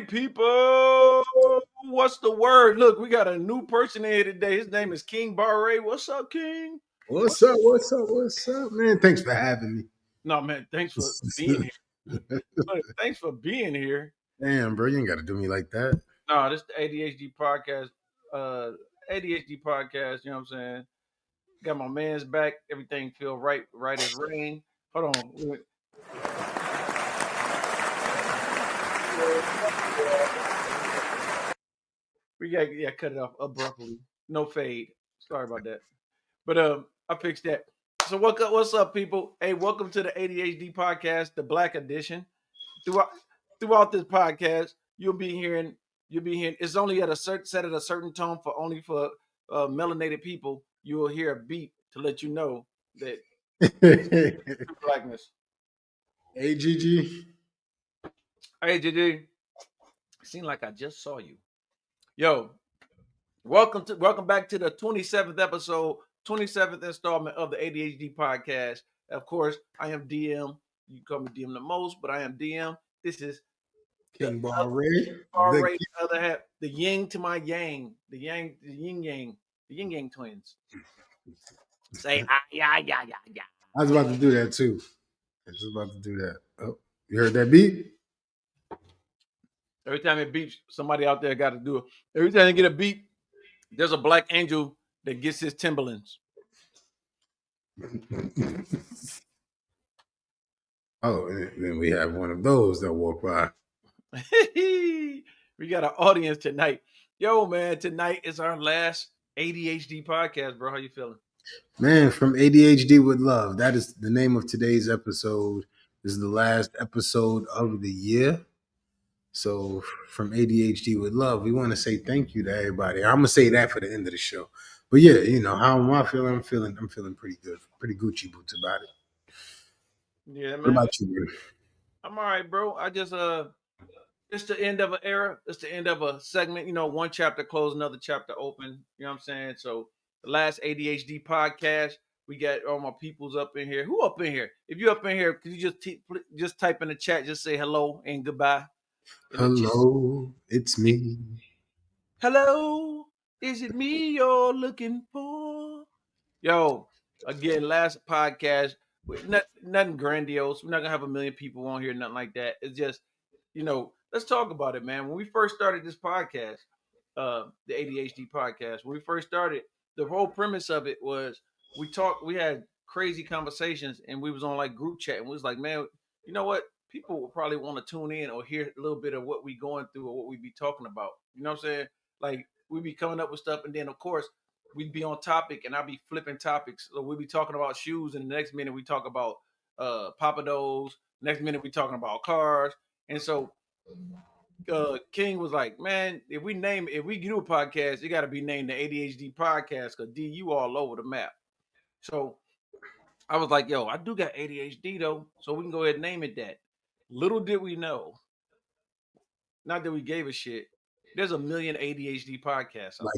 Party people, what's the word? Look, we got a new person in here today. His name is King Barre. What's up, King? What's up? What's up? What's up, man? Thanks for having me. No, man, thanks for being here. Look, thanks for being here. Damn, bro, you ain't got to do me like that. No, this is the ADHD podcast. Uh, ADHD podcast. You know what I'm saying? Got my man's back. Everything feel right as rain. Hold on. We got cut it off abruptly. No fade. Sorry about that. But I fixed that. So what's up, people? Hey, welcome to the ADHD podcast, the Black Edition. Throughout this podcast, you'll be hearing it's only at a certain tone for melanated people. You will hear a beat to let you know that true blackness. AGG. Hey, JJ, seemed like I just saw you. Yo, welcome back to the 27th episode, 27th installment of the ADHD podcast. Of course, I am DM. You call me DM the most, but I am DM. This is King the Barre. other half, the yin to my yang, the yin yang twins. Say yeah. I was about to do that too. I was about to do that. Oh, you heard that beat? Every time it beeps, somebody out there got to do it. Every time you get a beep, there's a black angel that gets his Timberlands. Oh, and then we have one of those that walk by. We got an audience tonight. Yo, man, tonight is our last ADHD podcast, bro. How you feeling? Man, from ADHD with love. That is the name of today's episode. This is the last episode of the year. So from ADHD with love, we want to say thank you to everybody. I'm gonna say that for the end of the show. But yeah, how am I feeling? I'm feeling pretty good, pretty Gucci boots about it. Yeah, man. What about you, man? I'm all right, bro. I just it's the end of an era. It's the end of a segment. One chapter closed, another chapter open. You know what I'm saying? So the last ADHD podcast, we got all my peoples up in here. Who up in here? If you up in here, could you just type in the chat, just say hello and goodbye. Hello, it's me. Hello, is it me you're looking for? Yo, again, last podcast, nothing grandiose. We're not gonna have a million people on here, nothing like that. It's just, let's talk about it, man. When we first started this podcast, the ADHD podcast, when we first started, the whole premise of it was we had crazy conversations, and we was on like group chat, and we was like, man, you know what? People will probably want to tune in or hear a little bit of what we going through or what we be talking about. You know what I'm saying? Like we be coming up with stuff, and then of course we'd be on topic, and I'd be flipping topics. So we'd be talking about shoes, and the next minute we talk about papados. Next minute we talking about cars, and so King was like, "Man, if we do a podcast, it got to be named the ADHD podcast because D, you all over the map." So I was like, "Yo, I do got ADHD though, so we can go ahead and name it that." Little did we know, not that we gave a shit. There's a million ADHD podcasts out Like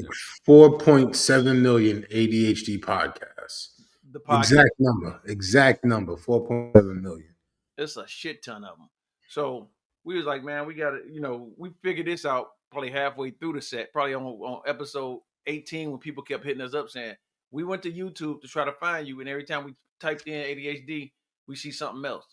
there. 4.7 million ADHD podcasts. The podcast, Exact number, 4.7 million. it's a shit ton of them. So we was like, man, we got to, we figured this out probably halfway through the set, probably on episode 18 when people kept hitting us up saying, we went to YouTube to try to find you. And every time we typed in ADHD, we see something else.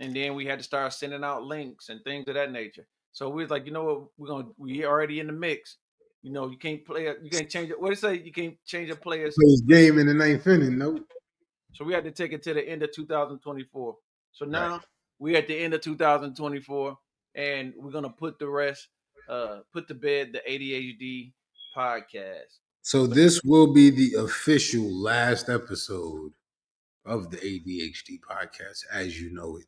And then we had to start sending out links and things of that nature. So we was like, you know what, we already in the mix. You can't play it, you can't change it. What did it say? You can't change a player's game in the ninth inning, nope. So we had to take it to the end of 2024. So now Right. we're at the end of 2024, and we're gonna put the rest, put to bed the ADHD podcast. So this will be the official last episode of the ADHD podcast, as you know it.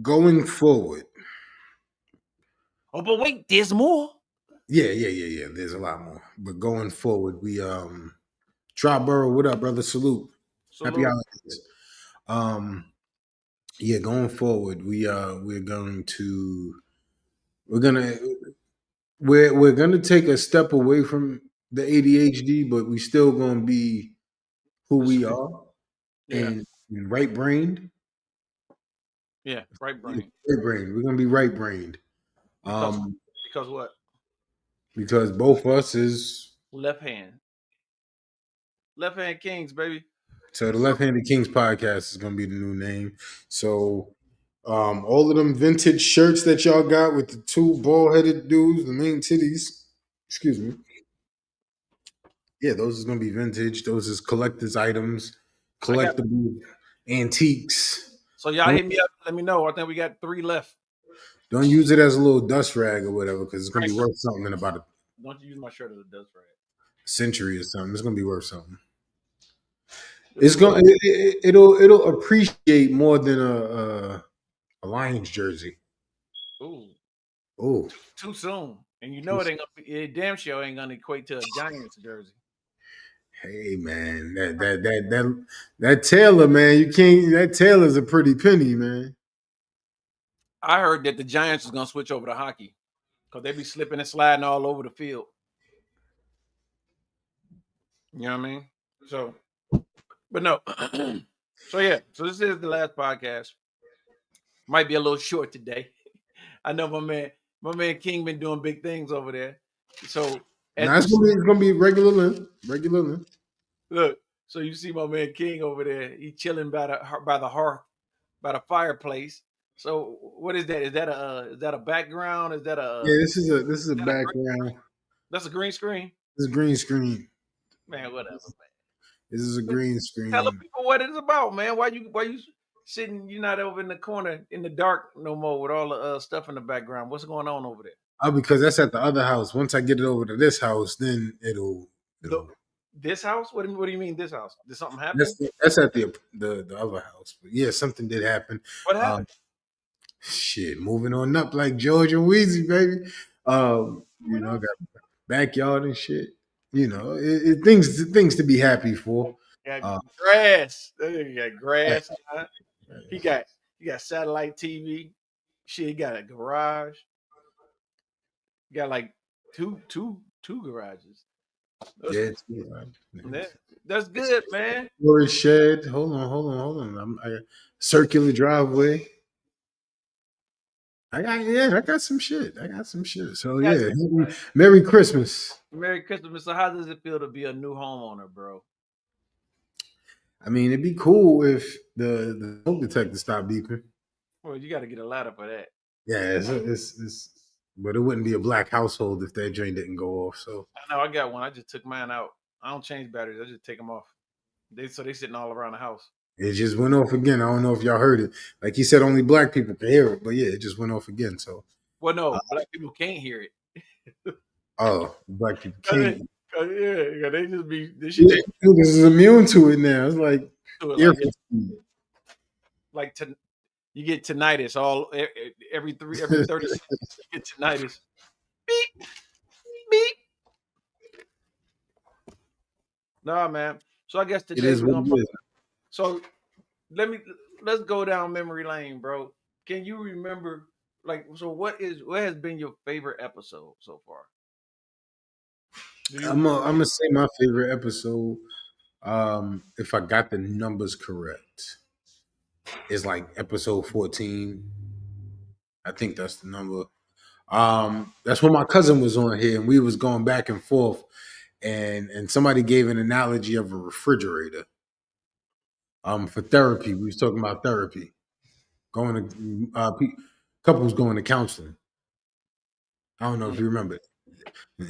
Going forward. Oh, but wait, there's more. Yeah. There's a lot more. But going forward, we Triborough, what up, brother? Salute. Happy holidays. Yeah, going forward, we're gonna take a step away from the ADHD, but we still gonna be who we are and right brained. Yeah, right brain. Right brained. We're gonna be right brained. Because Um, because what? because both of us is Left hand. Left hand kings, baby. so the So Left Handed Kings podcast is gonna be the new name. So all of them vintage shirts that y'all got with the two bald headed dudes, the main titties. Excuse me. Yeah, those is gonna be vintage. Those is collector's items, I got collectible antiques. so y'all Don't hit me up. Let me know. I think we got 3 left. don't use it as a little dust rag or whatever, because it's gonna be Right. worth something in about a Don't you use my shirt as a dust rag. century or something. It's gonna be worth something. This It's is what. going. It'll appreciate more than a Lions jersey. Ooh, Oh, too soon. And you know too it ain't gonna be. It damn sure ain't gonna equate to a Giants jersey. Hey man, that Taylor man, you can't. That Taylor's a pretty penny, man. I heard that the Giants is gonna switch over to hockey because they be slipping and sliding all over the field. You know what I mean? So, but no. So yeah. So this is the last podcast. Might be a little short today. I know my man King been doing big things over there. So as Now you see, it's gonna be regular length, regular length. look, so you see my man King over there. He chilling by the hearth, by the fireplace. So what is that? Is that a background? Is that Yeah, a this is a background. that's a green screen? This is green screen. Man, whatever, This, man. this is a green Tell the screen. people what it's about, man. Why you sitting? You're not over in the corner in the dark no more with all the stuff in the background. What's going on over there? Oh, because that's at the other house. Once I get it over to this house, then The, it'll. this house? What do you mean this house? Did something happen? That's at the other house. But yeah, something did happen. What Um, happened? shit, moving on up like George and Wheezy, baby. Moving I on. got backyard and shit. Things to be happy for. Got Uh, grass. He got right, grass. He right. got he got satellite TV. Shit, he got a garage. He got like two garages. That's, Yeah, that, that's good, man. storage shed. Hold on. Circular driveway. I got some shit. I got some shit. So Got yeah, Merry Christmas. Merry Christmas. So how does it feel to be a new homeowner, bro? I mean, it'd be cool if the smoke detector stopped beeping. Well, you got to get a ladder for that. Yeah, but it wouldn't be a black household if that drain didn't go off. So I know I got one. I just took mine out. I don't change batteries. I just take them off. They sitting all around the house. it just went off again. I don't know if y'all heard it. Like he said, only black people can hear it, but yeah, it just went off again. So, Well, no, uh, black people can't hear it. oh, black people Cause they, can't. yeah, they just be this shit. Yeah, They niggas is immune to it now. It's like do it ear like fatigue. like to, you get tinnitus every 30 seconds. You get tinnitus. Beep beep. Nah, man. So I guess It today is we're what gonna it talk. is. So let's go down memory lane, bro. Can you remember what has been your favorite episode so far? Do you I'm like gonna say my favorite episode. If I got the numbers correct, is like episode 14. I think that's the number. That's when my cousin was on here and we was going back and forth, and somebody gave an analogy of a refrigerator. For therapy, we was talking about therapy, going to couples going to counseling. I don't know if mm, you remember.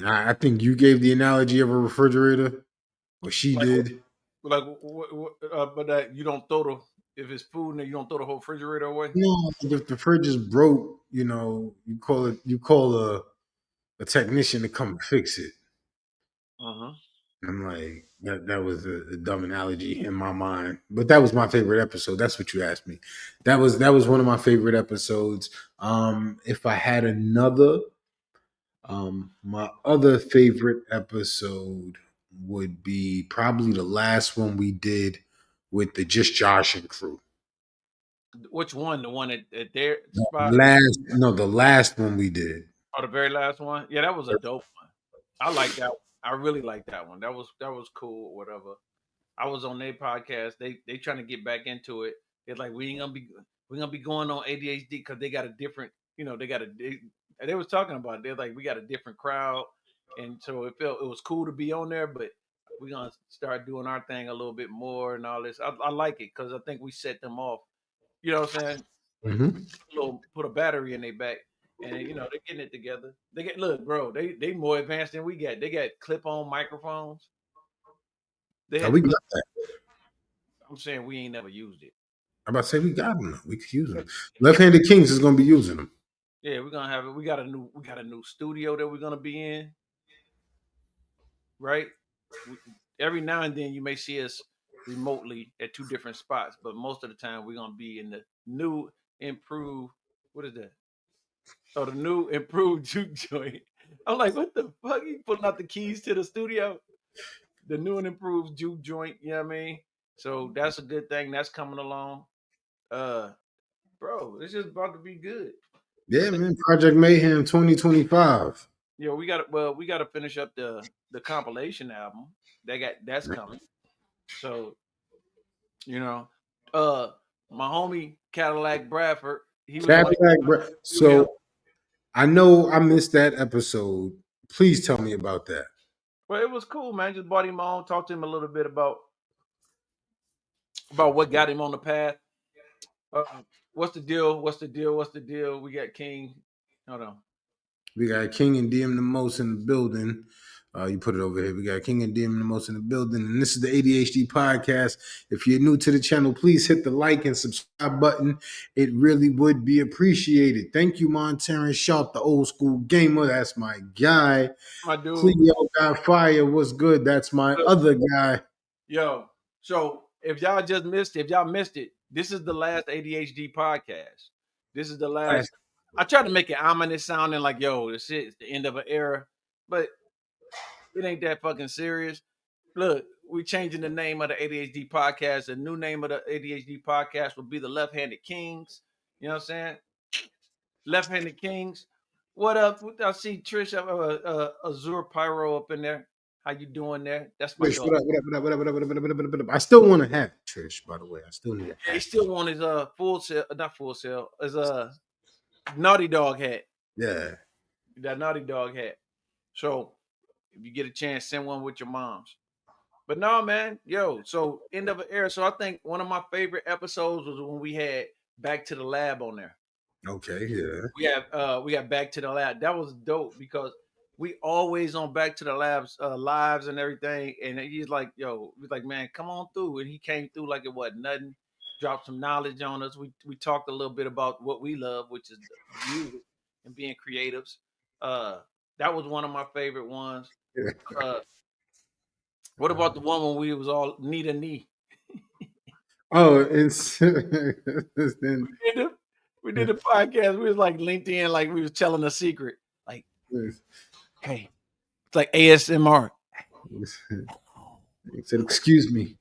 I think you gave the analogy of a refrigerator, or she like did. but that you don't throw the if it's food and you don't throw the whole refrigerator away? No, if the fridge is broke, you call a technician to come fix it. Uh-huh. I'm like, that was a dumb analogy in my mind, but that was my favorite episode. That's what you asked me. That was one of my favorite episodes. If I had another, my other favorite episode would be probably the last one we did with the Just Josh and crew. Which one? The one at their The spot last, no, the last one we did. or the very last one? Yeah, that was a dope one. I like that. I really like that one. That was cool. Or whatever. I was on their podcast. They trying to get back into it. They're like, we're gonna be going on ADHD because they got a different, they got And they was talking about it. They're like, we got a different crowd, and so it was cool to be on there, but we're gonna start doing our thing a little bit more and all this. I like it because I think we set them off. You know what I'm saying? Hmm. Put a battery in their back, and they're getting it together. They get look, bro. They more advanced than we got. They got clip on microphones. They Oh, had the we got clip. that. I'm saying we ain't never used it. I'm about to say we got them. We could use them. Left-handed Kings is gonna be using them. Yeah, we're gonna have it. We got a new studio that we're gonna be in, right? We, every now and then you may see us remotely at two different spots, but most of the time we're gonna be in the new improved. What is that? Oh, the new improved juke joint. I'm like, what the fuck? You pulling out the keys to the studio? The new and improved juke joint. You know what I mean? So that's a good thing. That's coming along. Uh, bro, it's just about to be good. I Yeah, think man. Project Mayhem 2025. we gotta finish up the compilation album. That's coming. So you know, uh, my homie Cadillac Bradford, he was on. Cadillac. Do him. So I know I missed that episode. Please tell me about that. Well, it was cool, man. Just brought him on, talked to him a little bit about what got him on the path. What's the deal? What's the deal? What's the deal? We got King. Hold on. We got King and DM the most in the building. You put it over here. We got King and DM the most in the building. And this is the ADHD podcast. If you're new to the channel, please hit the like and subscribe button. It really would be appreciated. Thank you, Montana Sharp, the old school gamer. That's my guy. My dude. Cleo got fire. What's good? That's my Look, other guy. yo. So if y'all missed it, this is the last ADHD podcast. This is the last. I tried to make it ominous sounding like, yo, this is the end of an era, but it ain't that fucking serious. Look, we changing the name of the ADHD podcast. The new name of the ADHD podcast will be the Left-Handed Kings. You know what I'm saying? Left-Handed Kings. What up? I see Trish, Azure Pyro up in there. How you doing there? That's my Trish, dog. what up? What up? What up? What up? What up? What up? What up? What up? What up? What up? I still want to have it, Trish. By the way, I still need to Yeah, he have still want his full sale, not full sale, his Naughty Dog hat. it. Yeah. That Naughty Dog hat. So if you get a chance, send one with your moms. But no, man, yo, so end of an era. So I think one of my favorite episodes was when we had Back to the Lab on there. Okay. Yeah. We got Back to the Lab. That was dope because we always on Back to the Lab's lives and everything. And he's like, yo, he's like, man, come on through. And he came through like it wasn't nothing. Dropped some knowledge on us. We talked a little bit about what we love, which is the music and being creatives. Uh, that was one of my favorite ones. Uh, what about the one when we was all knee to knee? Oh, it's then. did the, we did the podcast. We was like linked in, like we was telling a secret. Like, hey, it's like ASMR. He said, "Excuse me,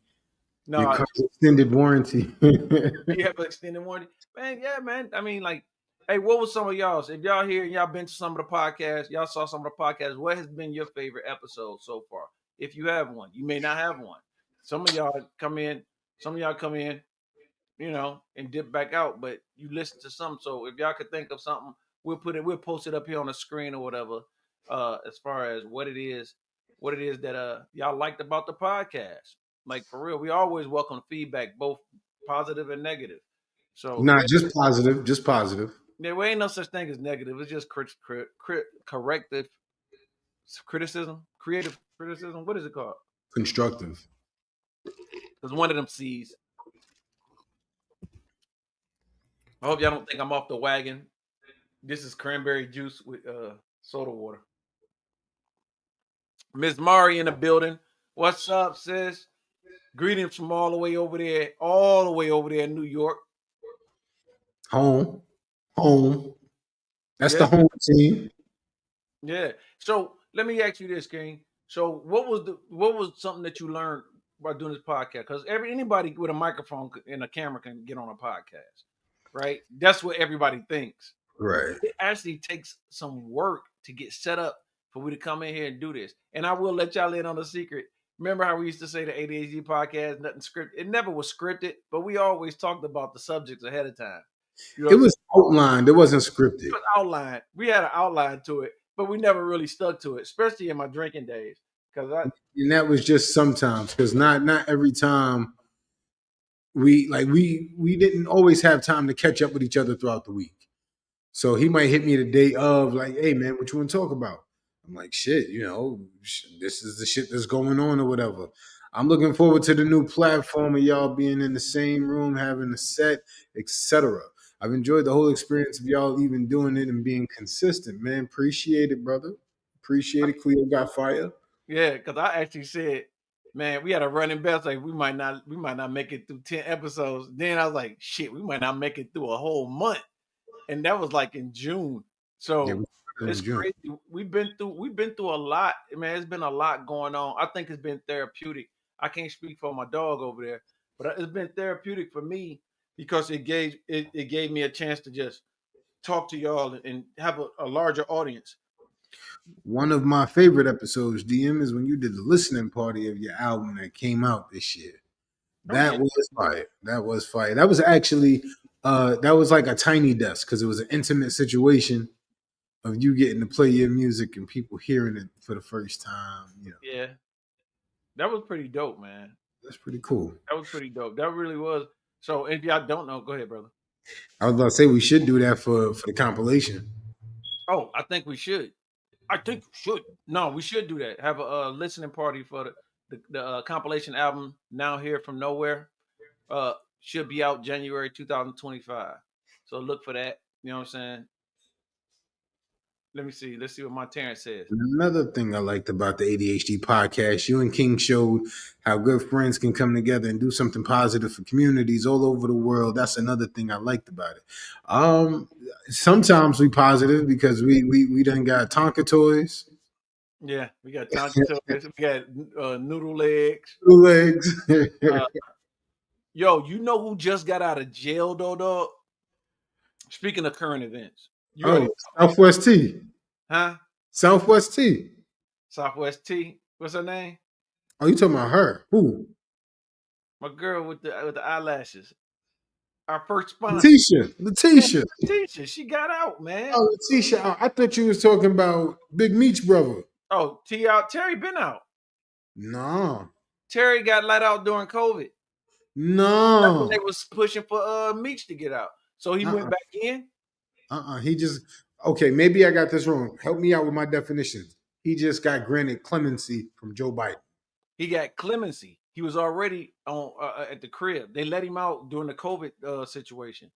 your No, car's extended warranty." you have an extended warranty, man. Yeah, man. I mean, like, hey, what was some of y'all's? If y'all here and y'all been to some of the podcasts, y'all saw some of the podcasts. What has been your favorite episode so far? If you have one, you may not have one. Some of y'all come in. Some of y'all come in, and dip back out. But you listen to some. So if y'all could think of something, we'll post it up here on the screen or whatever. As far as what it is that y'all liked about the podcast. Like for real, we always welcome feedback, both positive and negative. So Not just positive, just positive, there ain't no such thing as negative. It's just corrective criticism, creative criticism. What is it called? constructive. Because one of them C's. I hope y'all don't think I'm off the wagon. This is cranberry juice with soda water. Miss Mari in the building. What's up, sis? Greetings from all the way over there in New York. Home, home. That's the Yeah, home team. yeah. So let me ask you this, King. So what was something that you learned by doing this podcast? Because anybody with a microphone and a camera can get on a podcast, right? That's what everybody thinks. Right. It actually takes some work to get set up for we to come in here and do this. And I will let y'all in on a secret. Remember how we used to say the ADHD podcast, nothing scripted? It never was scripted, but we always talked about the subjects ahead of time. You know what It I'm saying? was outlined. It wasn't scripted. It was outlined. We had an outline to it, but we never really stuck to it, especially in my drinking days. Because I, And that was just sometimes, because not every time we didn't always have time to catch up with each other throughout the week. So he might hit me the day of, like, hey man, what you want to talk about? I'm like, shit, this is the shit that's going on or whatever. I'm looking forward to the new platform of y'all being in the same room, having a set, etc. I've enjoyed the whole experience of y'all even doing it and being consistent, man. Appreciate it, brother. Appreciate it. Cleo got fire. yeah, because I actually said, man, we had a running bet like we might not make it through 10 episodes. Then I was like, shit, we might not make it through a whole month, and that was like in June. Yeah, So we started it's in June. crazy. We've been through a lot, man. It's been a lot going on. I think it's been therapeutic. I can't speak for my dog over there, but it's been therapeutic for me because it gave me a chance to just talk to y'all and have a larger audience. One of my favorite episodes, DM, is when you did the listening party of your album that came out this year. Oh yeah, That was fire. That was fire. That was actually that was like a tiny desk because it was an intimate situation of you getting to play your music and people hearing it for the first time. yeah. That was pretty dope, man. That's pretty cool. That was pretty dope. That really was. So if y'all don't know, go ahead, brother. I was about to say we should do that for the compilation. Oh, I think we should. I think we should. No, we should do that. Have a listening party for the compilation album Now Here from Nowhere. Should be out January 2025. So look for that. You know what I'm saying? Let me see. Let's see what my Terrence says. Another thing I liked about the ADHD podcast, you and King showed how good friends can come together and do something positive for communities all over the world. That's another thing I liked about it. Sometimes we positive because we done got Tonka toys, Yeah, we got Tonka Toys. We got Noodle Legs. two legs. Uh, yo, you know who just got out of jail though, dog? Speaking of current events, you already Oh, Southwest T. huh? Southwest T. Southwest T. What's her name? Oh, you talking about her? Who? My girl with the eyelashes. Our first sponsor. Letitia. Yeah, Letitia. Letitia. She got out, man. Oh, Letitia. I thought you was talking about Big Meech brother. Oh, T out. Terry been out. No. Terry got let out during COVID. That's when No. they was pushing for Meech to get out. So he went Uh-uh. back in. He just okay. Maybe I got this wrong. Help me out with my definitions. He just got granted clemency from Joe Biden. He got clemency. He was already on at the crib. They let him out during the COVID situation,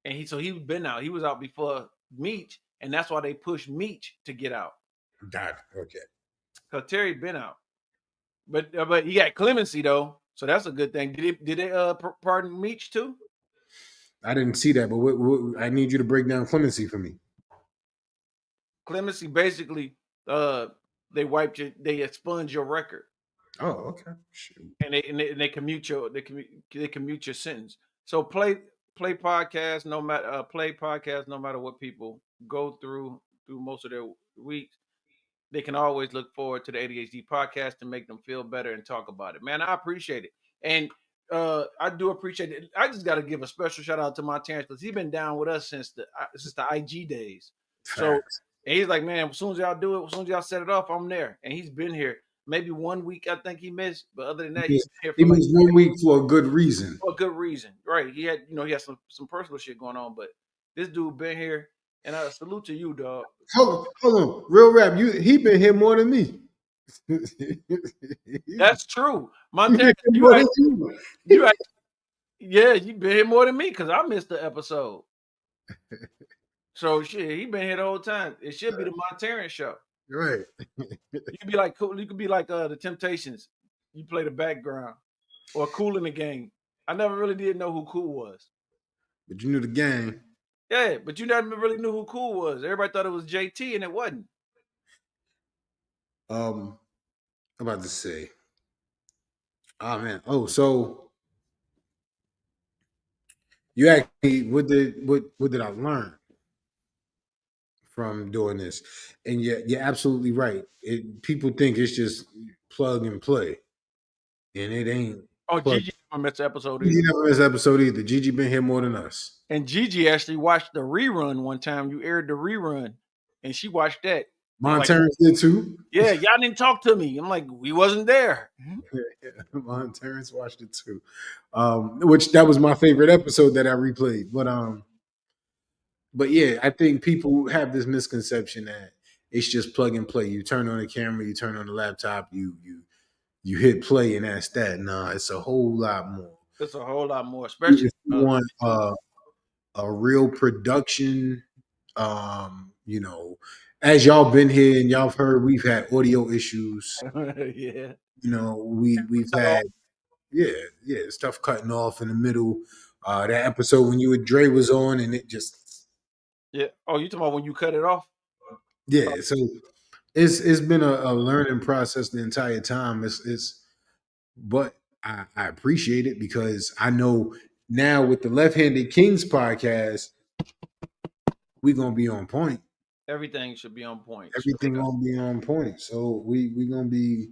and he been out. He was out before Meech, and that's why they pushed Meech to get out. Got it. Okay. Cause Terry been out, but he got clemency though, so that's a good thing. Did they pardon Meech too? I didn't see that, but I need you to break down clemency for me. Clemency basically, uh, they expunge your record, Oh, okay. Shoot. and they commute your sentence. So play podcast no matter what people go through most of their weeks. They can always look forward to the ADHD podcast to make them feel better and talk about it. Man, I appreciate it. And I do appreciate it. I just got to give a special shout out to my Terrence because he's been down with us since the IG days. So Facts. and he's like, man, as soon as y'all do it, as soon as y'all set it off, I'm there. And he's been here. Maybe 1 week I think he missed, but other than that, He he's missed, been here he for like missed 1 week for a good reason. for a good reason. Right. He had some personal shit going on, but this dude been here. And I salute to you, dog. Hold on. Real rap. He been here more than me. he That's true. been here Montana, more than you. you act- yeah, you been here more than me because I missed the episode. So shit, he been here the whole time. It should be the Montana show. Right. You could be like cool. You could be like the Temptations. You play the background or Cool in the Game. I never really did know who Cool was. But you knew the game. Yeah, but you never really knew who Cool was. Everybody thought it was JT, and it wasn't. I'm about to say. Oh man. Oh, so you asked me what did I learn from doing this? And you're absolutely right. People think it's just plug and play, and it ain't. Oh, Plus, Gigi never missed an episode Gigi either. never missed an episode either. Gigi been here more than us. And Gigi actually watched the rerun one time. You aired the rerun, and she watched that. I'm like, Monterrey did too. yeah, y'all didn't talk to me. I'm like, we wasn't there. Yeah, Monterrey watched it too. Which that was my favorite episode that I replayed. But yeah, I think people have this misconception that it's just plug and play. You turn on the camera, you turn on the laptop, you hit play, and that's that. Nah, it's a whole lot more. It's a whole lot more, especially If you want a real production, you know, as y'all been here and y'all have heard, we've had audio issues. yeah. You know, we've had yeah, yeah, stuff cutting off in the middle. That episode when you and Dre was on, and it just Yeah. Oh, you talking about when you cut it off? yeah. So it's been a learning process the entire time. It's but I appreciate it because I know now with the Left Handed Kings podcast, we're gonna be on point. Everything should be on point. Straight Everything up. gonna be on point. So we're gonna be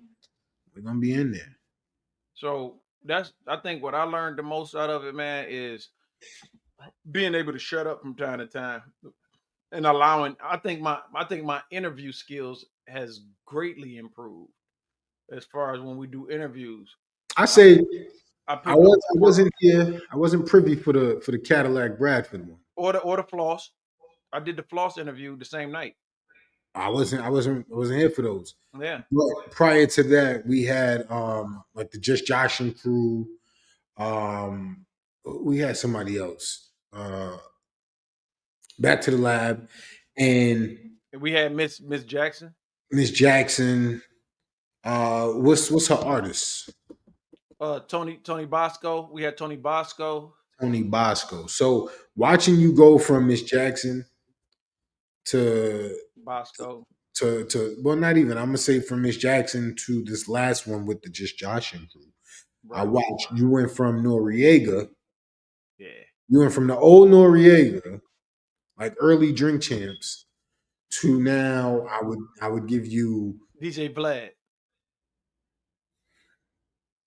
in there. So that's I think what I learned the most out of it, man, is being able to shut up from time to time and allowing. I think my interview skills has greatly improved as far as when we do interviews. I I say I pick up I more wasn't here. I wasn't privy for the Cadillac Bradford one. or the floss. I did the floss interview the same night. I wasn't here for those. Yeah, But prior to that, we had like the Just Joshing crew. Um, we had somebody else. Back to the lab, and and we had Miss Jackson, Miss Jackson. What's her artist? Tony Bosco. We had Tony Bosco. Tony Bosco. So watching you go from Miss Jackson to Bosco. well, not even. I'm gonna say from Miss Jackson to this last one with the Just Joshing crew. I Right. watched you went from Noriega. Yeah. You went from the old Noriega, like early drink champs, to now I would give you DJ Vlad.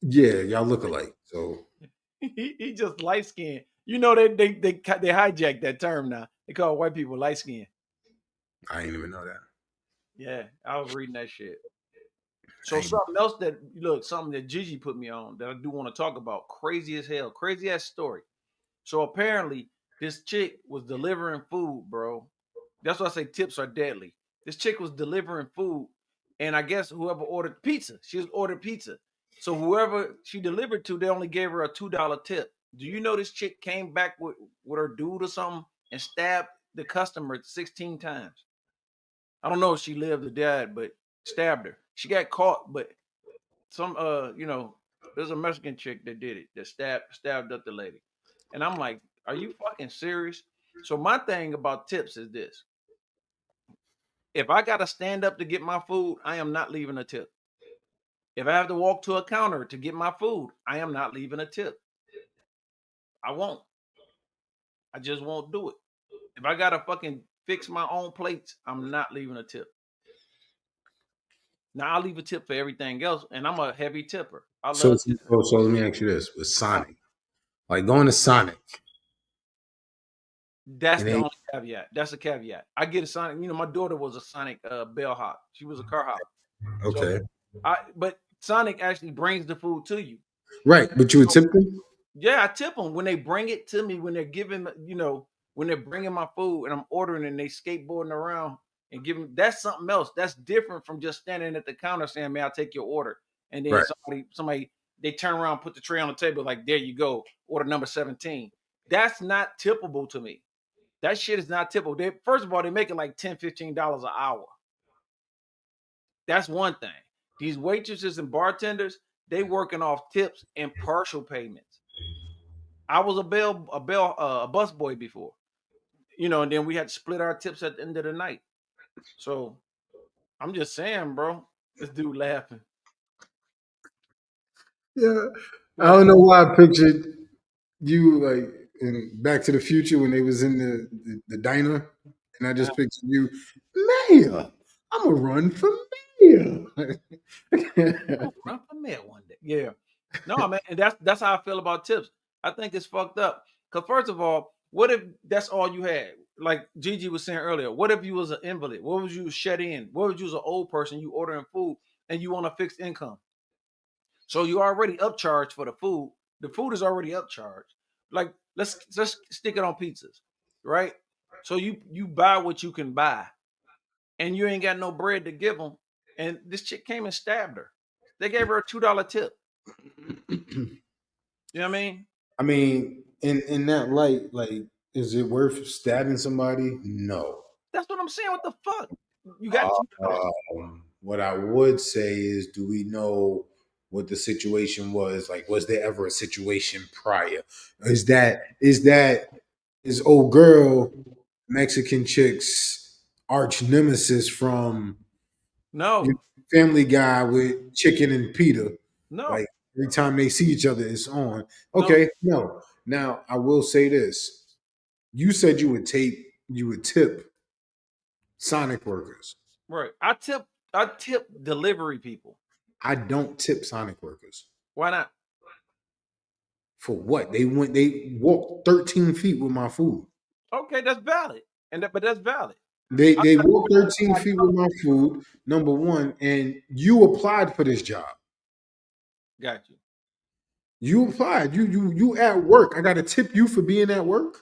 yeah, y'all look alike. So He just light skinned. You know they hijacked that term now. They call white people light skinned. I didn't even know that. Yeah, I was reading that shit. I So ain't, something that Gigi put me on that I do want to talk about. Crazy as hell, crazy ass story. So apparently this chick was delivering food, bro. That's why I say tips are deadly. This chick was delivering food, and I guess whoever ordered pizza, she was ordered pizza. So whoever she delivered to, they only gave her a $2 tip. Do you know this chick came back with her dude or something and stabbed the customer 16 times? I don't know if she lived or died, but stabbed her. She got caught, but some there's a Mexican chick that did it, that stabbed up the lady. And I'm like, are you fucking serious? So my thing about tips is this. If I gotta stand up to get my food, I am not leaving a tip. If I have to walk to a counter to get my food, I am not leaving a tip. I won't. I just won't do it. If I gotta fucking fix my own plates, I'm not leaving a tip. Now I'll leave a tip for everything else, and I'm a heavy tipper. I so, love tipping. so let me ask you this: with Sonic, like going to Sonic, That's and the they only caveat. That's a caveat. I get a Sonic. My daughter was a Sonic bellhop. She was a car hop. So okay, but Sonic actually brings the food to you. right? But you would So tip them, yeah, I tip them when they bring it to me. When they're giving, when they're bringing my food and I'm ordering and they skateboarding around and giving. That's something else. That's different from just standing at the counter saying, "May I take your order?" And then right? somebody they turn around, put the tray on the table, like, "There you go, order number 17." That's not tippable to me. That shit is not tippable. First of all, they make it like $10, $15 an hour. That's one thing. These waitresses and bartenders, they working off tips and partial payments. I was a bus boy before, and then we had to split our tips at the end of the night. So I'm just saying, bro. This dude laughing. Yeah, I What? don't know why I pictured you like in Back to the Future when they was in the diner, and I Uh, just pictured you, Mayor. I'm gonna run for mayor. I'm gonna run for mayor one day. Yeah. No, man, and that's how I feel about tips. I think it's fucked up. Cause first of all, what if that's all you had? Like Gigi was saying earlier, what if you was an invalid? What if you was shut in? What if you was an old person? You ordering food and you want a fixed income, so you already upcharged for the food. The food is already upcharged. Like let's stick it on pizzas, right? So you buy what you can buy, and you ain't got no bread to give them. And this chick came and stabbed her. They gave her a $2 tip. You know what I mean? I mean, in that light, like, is it worth stabbing somebody? No. That's what I'm saying. What the fuck? You got $2. What I would say is, do we know what the situation was? Like, was there ever a situation prior? Is old girl Mexican chick's arch nemesis from No, Family Guy with Chicken and Peter? no, Like every time they see each other, it's on. no. Okay, no. Now I will say this: you said you would tip Sonic workers. Right. I tip delivery people. I don't tip Sonic workers. Why not? For what? They walked 13 feet with my food. Okay, that's valid. But that's valid. I They got walked 13 feet with my food, number one, and you applied for this job. got you. You applied. You at work. I gotta tip you for being at work.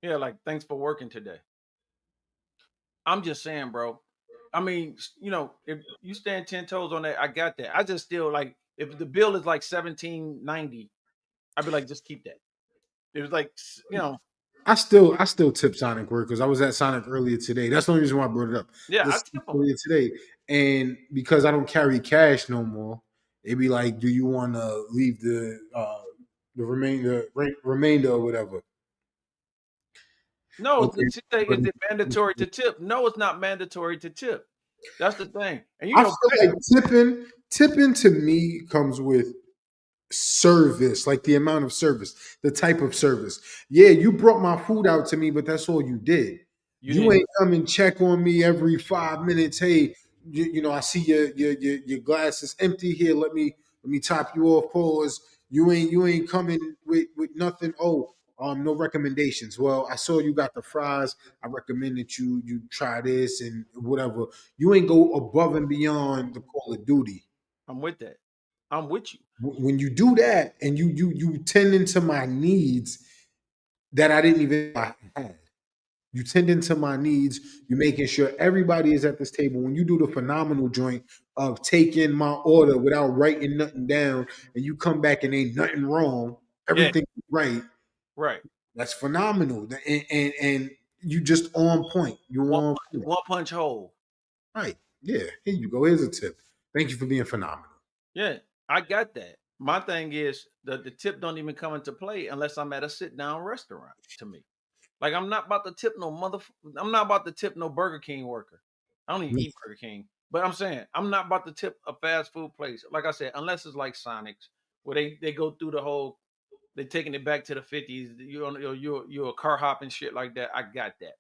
Yeah, like thanks for working today. I'm just saying, bro. I mean, if you stand 10 toes on that, I got that. I just still like if the bill is like 17.90, I'd be like, just keep that. It was like, I still tip Sonic workers. I was at Sonic earlier today. That's the only reason why I brought it up. yeah, I This tip them. earlier today, and because I don't carry cash no more, it'd be like, do you want to leave the remainder or whatever? No, Okay, she say, but is it mandatory to tip? No, it's not mandatory to tip. That's the thing. And I feel like tipping to me comes with service, like the amount of service, the type of service. Yeah, you brought my food out to me, but that's all you did. you You didn't. ain't come and check on me every 5 minutes. Hey, I see your glass is empty here. Let me top you off. Pause. You ain't coming with nothing. Oh, no recommendations. Well, I saw you got the fries. I recommend that you try this and whatever. You ain't go above and beyond the call of duty. I'm with that. I'm with you. When you do that and you tend into my needs that I didn't even know I had. You tend into my needs. You're making sure everybody is at this table. When you do the phenomenal joint of taking my order without writing nothing down, and you come back and ain't nothing wrong, Yeah, everything right. right. That's phenomenal. And you just on point. You're One on punch, point. one punch hole. Right. Yeah. Here you go. Here's a tip. Thank you for being phenomenal. Yeah, I got that. My thing is the tip don't even come into play unless I'm at a sit down restaurant. To me, like I'm not about to tip no mother. I'm not about to tip no Burger King worker. I don't even eat Burger King, but I'm saying I'm not about to tip a fast food place. Like I said, unless it's like Sonic's, where they go through the whole. They taking it back to the 50s. You're a car hopping shit like that. I got that,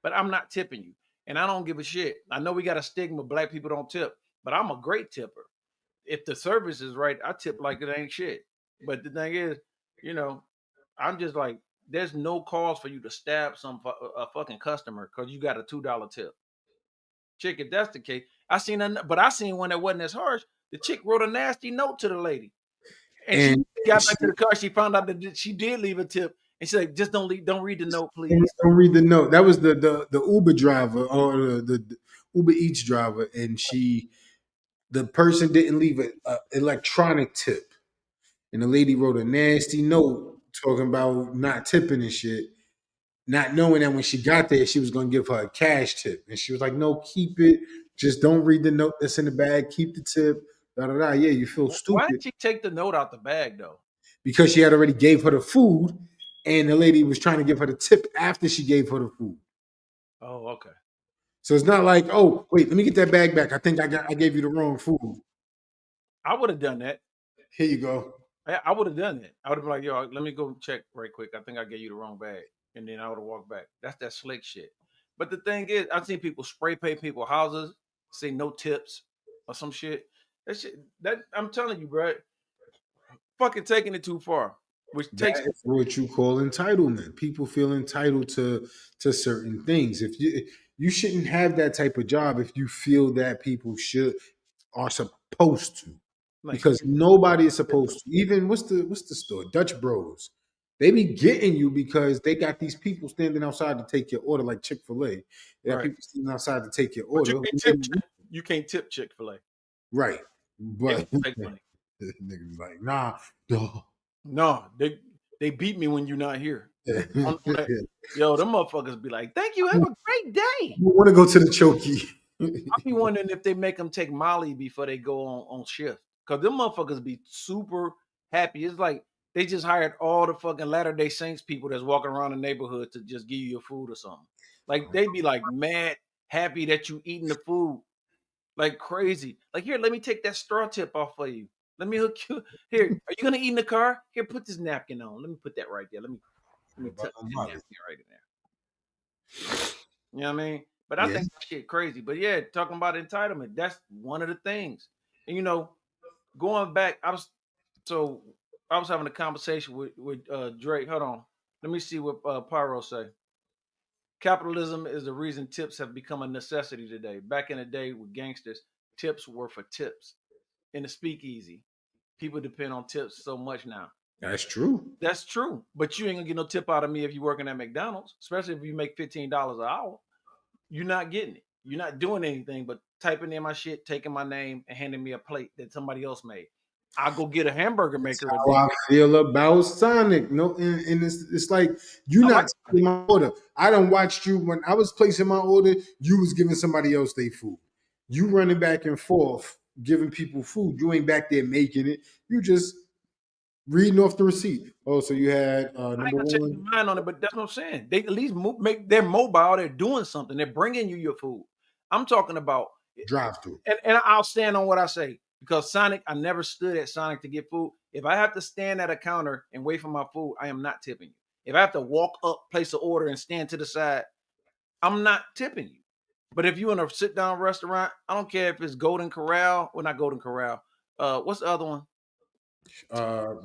but I'm not tipping you, and I don't give a shit. I know we got a stigma. Black people don't tip, but I'm a great tipper. If the service is right, I tip like it ain't shit. But the thing is, you know, I'm just like, there's no cause for you to stab a fucking customer because you got a $2 tip. Chick, if that's the case, but I seen one that wasn't as harsh. The chick wrote a nasty note to the lady, and she And got she back to the car. She found out that she did leave a tip, and she's like, just don't read the note, please. don't read the note. That was the Uber driver or the Uber Eats driver, and the person didn't leave a electronic tip, and the lady wrote a nasty note talking about not tipping and shit, not knowing that when she got there she was gonna give her a cash tip, and she was like, "No, keep it. Just don't read the note that's in the bag. Keep the tip." Da da da. Yeah, you feel Why stupid didn't she take the note out the bag though? because she had already gave her the food, and the lady was trying to give her the tip after she gave her the food. Oh, okay. So it's not like, oh, wait, let me get that bag back. I think I gave you the wrong food. I would have done that. Here you go. I would have done it. I would have been like, yo, let me go check right quick. I think I gave you the wrong bag. And then I would have walked back. That's that slick shit. But the thing is, I've seen people spray paint people houses, say no tips or some shit. That shit, that I'm telling you, bro, fucking taking it too far, which That takes is what you call entitlement. People feel entitled to certain things. If you shouldn't have that type of job if you feel that people should are supposed to, like because nobody is supposed to. Even what's the store? Dutch Bros. They be getting you because they got these people standing outside to take your order, like Chick-fil-A. They got right. people standing outside to take your But order. you can't tip Chick-fil-A. Right. They But gonna take money. niggas like, nah, duh. No, they beat me when you're not here. On that, yo, them motherfuckers be like, "Thank you, have a great day." You want to go to the chokey. I be wondering if they make them take Molly before they go on shift, cause them motherfuckers be super happy. It's like they just hired all the fucking Latter Day Saints people that's walking around the neighborhood to just give you your food or something. Like they be like mad happy that you eating the food like crazy. Like here, let me take that straw tip off for you. Let me hook you. Here, are you gonna eat in the car? Here, put this napkin on. Let me put that right there. Let me tuck that napkin right in there. You know what I mean? But I Yeah, think that shit crazy. But yeah, talking about entitlement, that's one of the things. And going back, so I was having a conversation with Drake. Hold on, let me see what Pyro say. Capitalism is the reason tips have become a necessity today. Back in the day with gangsters, tips were for tips. In the speakeasy, people depend on tips so much now. that's true. That's true, but you ain't gonna get no tip out of me if you're working at McDonald's, especially if you make $15 an hour. You're not getting it. You're not doing anything but typing in my shit, taking my name, and handing me a plate that somebody else made. I'll go get a hamburger That's maker a how day. I feel about Sonic. No, and it's like you I like not taking my order. I done watched you when I was placing my order. You was giving somebody else their food. You running back and forth, giving people food. You ain't back there making it. You just reading off the receipt. Oh, so you had I ain't number gonna change one my mind on it, but that's what I'm saying. They at least make they're mobile. They're doing something. They're bringing you your food. I'm talking about, drive through. and I'll stand on what I say because Sonic. I never stood at Sonic to get food. If I have to stand at a counter and wait for my food, I am not tipping you. If I have to walk up, place an order, and stand to the side, I'm not tipping you. But if you're in a sit down restaurant, I don't care if it's Golden Corral. Well, not Golden Corral. What's the other one? Uh,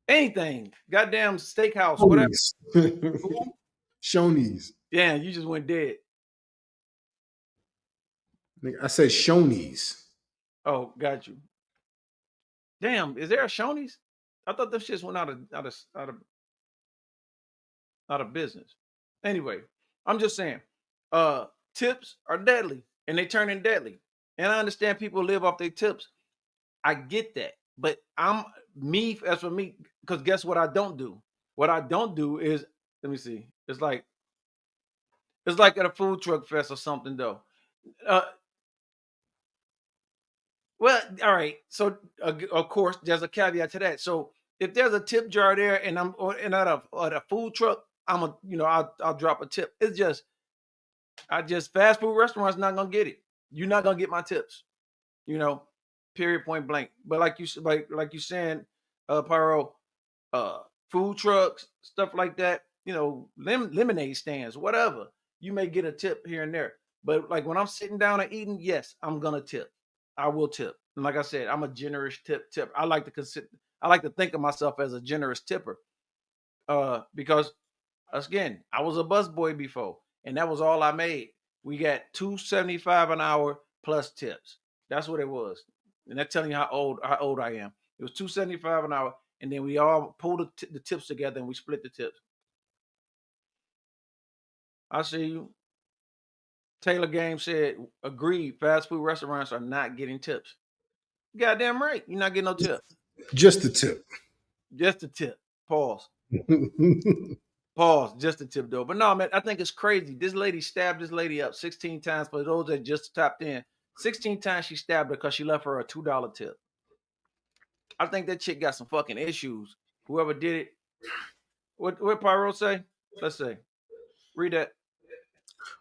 Anything. Goddamn steakhouse, whatever. Shoney's. Who? Shoney's. Yeah, you just went dead. I said Shoney's. Oh, got you. Damn, is there a Shoney's? I thought them shits went out of business. Anyway, I'm just saying, uh, tips are deadly and they turn in deadly. And I understand people live off their tips. I get that. But as for me, because guess what I don't do? What I don't do is, let me see. It's like at a food truck fest or something though. Uh, well, all right. So of course, there's a caveat to that. So if there's a tip jar there, and and at a food truck, I'll drop a tip. It's just I just fast food restaurants not gonna get it. You're not gonna get my tips. You know, period, point blank. But like you saying, Pyro, uh, food trucks, stuff like that. Lemonade stands, whatever. You may get a tip here and there. But like when I'm sitting down and eating, yes, I'm gonna tip. I will tip. And like I said, I'm a generous tip. I like to think of myself as a generous tipper. Because again, I was a busboy before, and that was all I made. We got 275 an hour plus tips. That's what it was. And that's telling you how old I am. It was 275 an hour, and then we all pulled the tips together and we split the tips. I see you. Taylor Game said, agreed, fast food restaurants are not getting tips. Goddamn right. You're not getting no tip. Just the tip. Just a tip. Pause. Pause. Just a tip though. But no, man, I think it's crazy. This lady stabbed this lady up 16 times. For those that just tapped in, 16 times she stabbed her because she left her a $2 tip. I think that chick got some fucking issues. Whoever did it. What Pyro say? Let's say. Read that.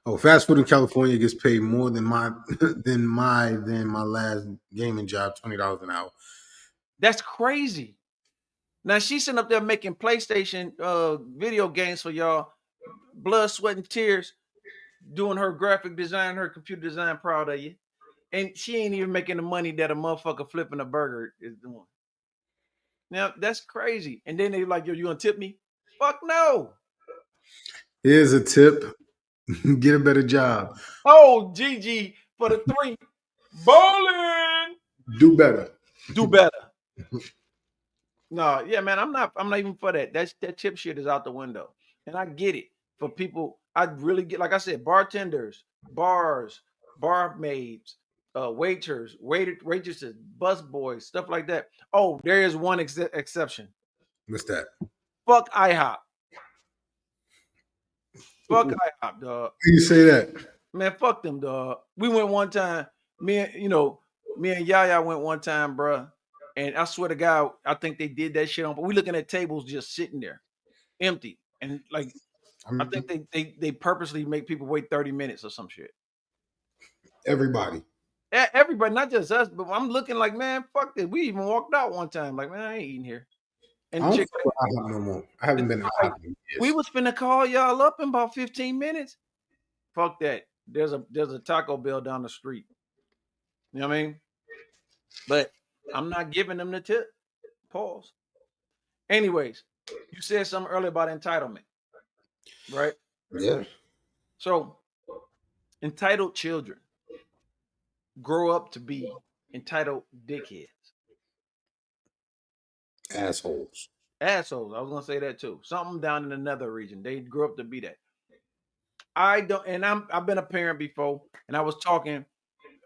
Oh, fast food in California gets paid more than my than my last gaming job, $20 an hour. That's crazy. Now she's sitting up there making PlayStation video games for y'all, blood, sweat, and tears, doing her graphic design, her computer design, proud of you. And she ain't even making the money that a motherfucker flipping a burger is doing. Now that's crazy. And then they like, yo, you gonna tip me? Fuck no. Here's a tip: get a better job. Oh, GG for the three. Bowling. Do better. Do better. No, yeah, man, I'm not even for that. That tip shit is out the window. And I get it. For people, I really get, like I said, bartenders, bars, barmaids, waitresses, bus boys, stuff like that. Oh, there is one exception. What's that? Fuck IHOP. Fuck Why IHOP, dog. you say that? Man, fuck them, dog. We went one time. Me and Yaya went one time, bruh. And I swear to God, I think they did that shit on. But we looking at tables just sitting there, empty, and like I I'm think they purposely make people wait 30 minutes or some shit. everybody. Everybody, not just us, but I'm looking like, man, fuck this. We even walked out one time, like, man, I ain't eating here. And I the don't chick, fuck with IHOP no more. I the haven't been chick to was like, IHOP in we years. was finna call y'all up in about 15 minutes. Fuck that. There's a Taco Bell down the street. You know what I mean? But I'm not giving them the tip. Pause. Anyways, you said something earlier about entitlement, right? Yeah, So entitled children grow up to be entitled dickheads, assholes. assholes. I was gonna say that too. Something down in the nether region. They grew up to be that. I don't, and I've been a parent before, and I was talking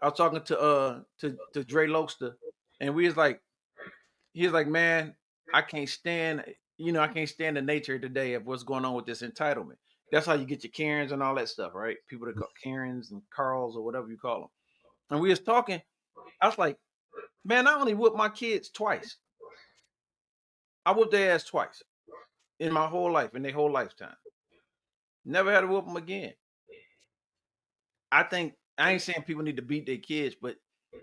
to Dre Lokester, and he was like, man, I can't stand, I can't stand the nature today of what's going on with this entitlement. That's how you get your Karens and all that stuff, right? People that call Karens and Carls or whatever you call them. And we was talking. I was like, man, I only whipped my kids twice. I whooped their ass twice in my whole life, in their whole lifetime. Never had to whoop them again. I think I ain't saying people need to beat their kids, but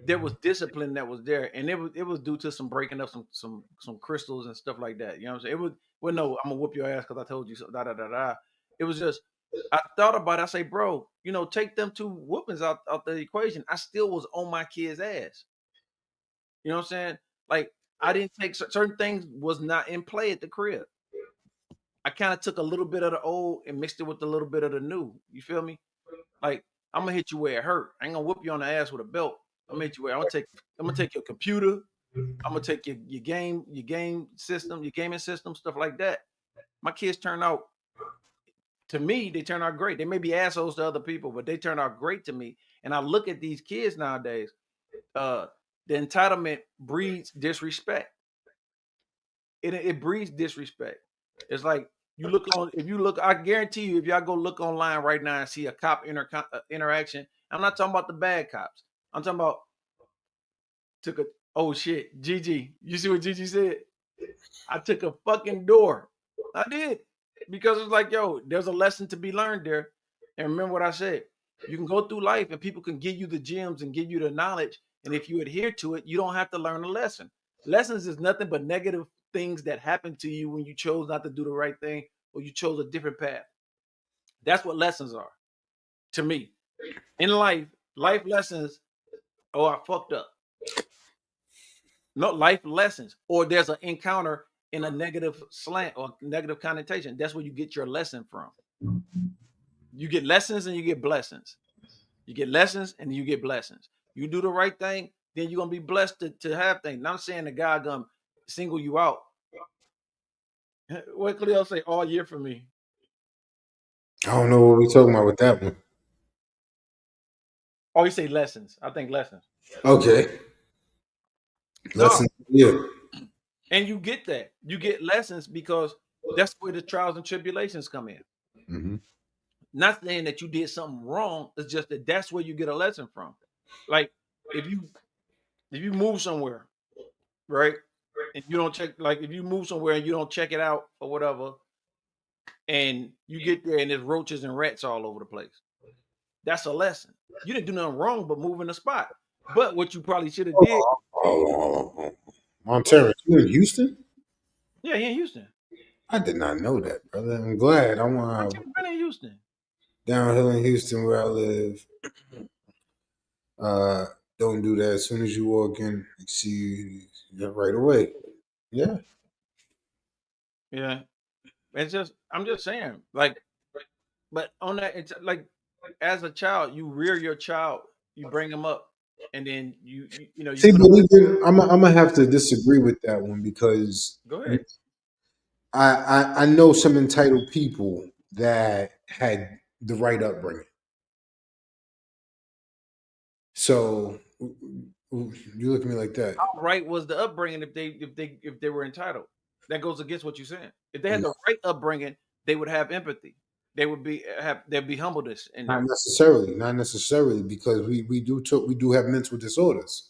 there was discipline that was there, and it was due to some breaking up some crystals and stuff like that. You know what I'm saying? It was well, no, I'm gonna whoop your ass because I told you so. Da da da da. It was just I thought about it. I say, bro, take them two whoopings out the equation. I still was on my kid's ass. You know what I'm saying? Like I didn't take certain things was not in play at the crib. I kind of took a little bit of the old and mixed it with a little bit of the new. You feel me? Like I'm gonna hit you where it hurt. I ain't gonna whoop you on the ass with a belt. I'm gonna hit you where I'm gonna take your computer. I'm gonna take your game system, your gaming system, stuff like that. My kids turn out to me, they turn out great. They may be assholes to other people, but they turn out great to me. And I look at these kids nowadays. Uh, the entitlement breeds disrespect. It breeds disrespect. It's like you look on. If you look, I guarantee you, if y'all go look online right now and see a cop interaction, I'm not talking about the bad cops. I'm talking about took a oh shit, Gigi. You see what Gigi said? I took a fucking door. I did because it's like, yo, there's a lesson to be learned there. And remember what I said. You can go through life and people can give you the gems and give you the knowledge. And if you adhere to it, you don't have to learn a lesson. Lessons is nothing but negative things that happen to you when you chose not to do the right thing or you chose a different path. That's what lessons are to me. In life lessons, oh, I fucked up. No life lessons, or there's an encounter in a negative slant or negative connotation. That's where you get your lesson from. You get lessons and you get blessings. You get lessons and you get blessings. You do the right thing, then you're gonna be blessed to have things. Not saying the God gonna single you out. What Cleo say all year for me? I don't know what we're talking about with that one. Oh, you say lessons. I think lessons. Okay, No, lesson. Yeah. and you get that. You get lessons because that's where the trials and tribulations come in. Hmm. Not saying that you did something wrong. It's just that that's where you get a lesson from. Like if you move somewhere, right, and you don't check, like if you move somewhere and you don't check it out or whatever, and you get there and there's roaches and rats all over the place. That's a lesson. You didn't do nothing wrong but moving the spot. But what you probably should have Hold did, on, hold on. Montero, you in Houston? yeah, he in Houston. I did not know that, brother. I'm glad. I I want think been in Houston. downhill in Houston where I live. Uh, don't do that. As soon as you walk in, you see you right away. Yeah. Yeah, it's just I'm just saying, like, but on that, it's like as a child, you rear your child, you bring them up, and then you See, put them. but even I'm gonna have to disagree with that one because Go ahead. I know some entitled people that had the right upbringing. So you look at me like that. How right was the upbringing if they were entitled? That goes against what you're saying. If they had No, the right upbringing, they would have empathy. They would be have there'd be humbleness in not there. necessarily, not necessarily, because we do have mental disorders.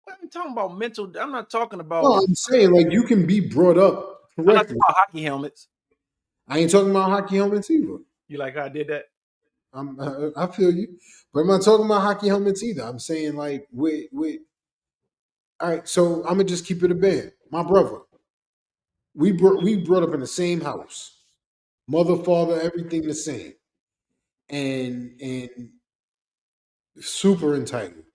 I'm talking about mental. I'm not talking No, about. I'm saying like you can be brought up I'm not talking correctly. about hockey helmets. I ain't talking about hockey helmets either. You like how I did that? I feel you, but I'm not talking about hockey helmets either. I'm saying like with all right. So I'm gonna just keep it a band. My brother, we brought up in the same house, mother, father, everything the same, and super entitled.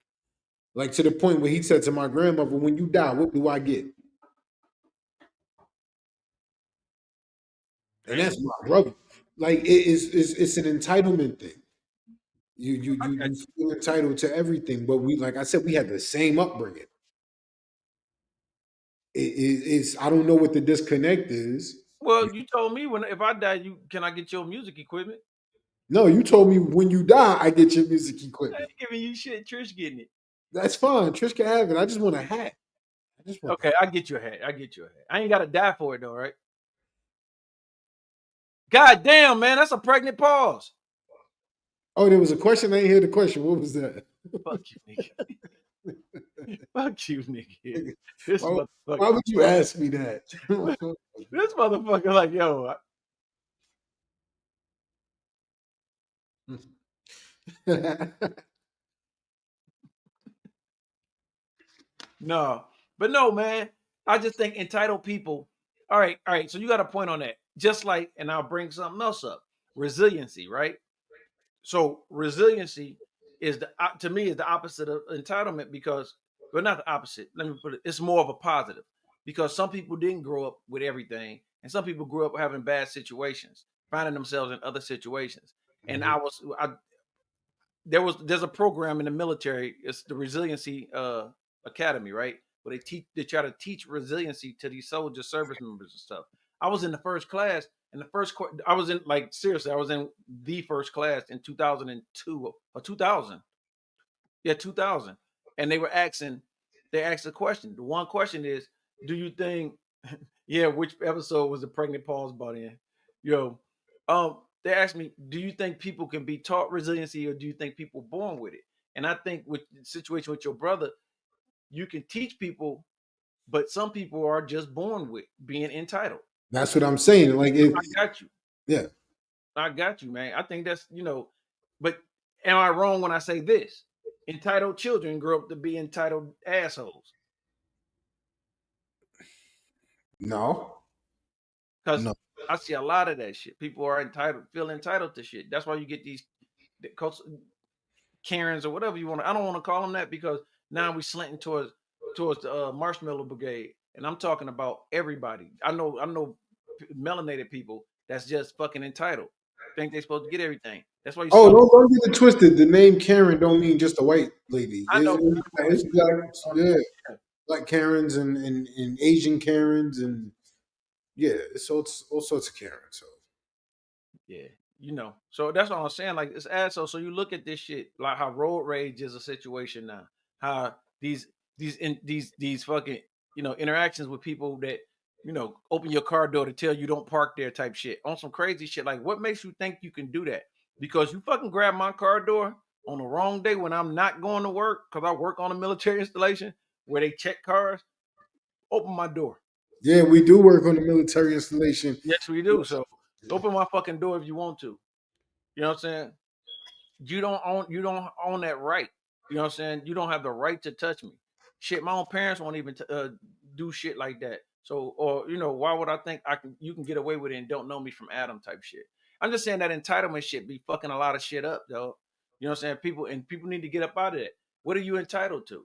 Like to the point where he said to my grandmother, "When you die, what do I get?" And Damn, that's my brother. Like it's an entitlement thing. I got You feel entitled to everything, but we like I said, we had the same upbringing. It's I don't know what the disconnect is. Well, you told me when if I die, you can I get your music equipment? No, you told me when you die, I get your music I equipment. ain't giving you shit. Trish getting it. That's fine. Trish can have it. I just want a hat. I just want Okay, that. I get you a hat. I get you a hat. I ain't got to die for it though, right? God damn, man, that's a pregnant pause. Oh, there was a question. I didn't hear the question. What was that? Fuck you, nigga. Fuck you, nigga. This why, motherfucker. why would you ask me that? This motherfucker, like, yo, no. But no, man. I just think entitled people. All right. So you got a point on that. Just like, and I'll bring something else up. Resiliency, right? So resiliency is the to me is the opposite of entitlement because well not the opposite. Let me put it. It's more of a positive because some people didn't grow up with everything, and some people grew up having bad situations, finding themselves in other situations. And Mhm. there's a program in the military. It's the resiliency academy, right? Where they try to teach resiliency to these soldiers, service members, and stuff. I was in the first class, and I was in like seriously, I was in the first class in 2002 or 2000, yeah, 2000, and they asked a question. The one question is, do you think, yeah, which episode was the pregnant pause brought in? Yo, they asked me, do you think people can be taught resiliency, or do you think people are born with it? And I think with the situation with your brother, you can teach people, but some people are just born with being entitled. That's what I'm saying. Like it, I got you. yeah. I got you, man. I think that's but am I wrong when I say this? Entitled children grow up to be entitled assholes. No, Because no. I see a lot of that shit. People are entitled, feel entitled to shit. That's why you get these Karens or whatever you want. I don't want to call them that because now we slanting towards the marshmallow brigade, and I'm talking about everybody. I know melanated people that's just fucking entitled. Think they're supposed to get everything. That's why you see Oh, all. don't get it twisted. The name Karen don't mean just a white lady. I know. It's black, yeah, black Karens and Asian Karens and yeah, so it's all sorts of Karens. So Yeah, So that's what I'm saying. Like it's asshole. So you look at this shit, like how road rage is a situation now. How these fucking interactions with people that open your car door to tell you don't park there type shit on some crazy shit. Like what makes you think you can do that? Because you fucking grab my car door on the wrong day when I'm not going to work because I work on a military installation where they check cars. Open my door. yeah, we do work on the military installation. Yes, we do. So open my fucking door if you want to. You know what I'm saying? You don't own that right. You know what I'm saying? You don't have the right to touch me. Shit, my own parents won't even do shit like that. So, or why would I think you can get away with it and don't know me from Adam type shit? I'm just saying that entitlement shit be fucking a lot of shit up, though. You know what I'm saying? People need to get up out of it. What are you entitled to?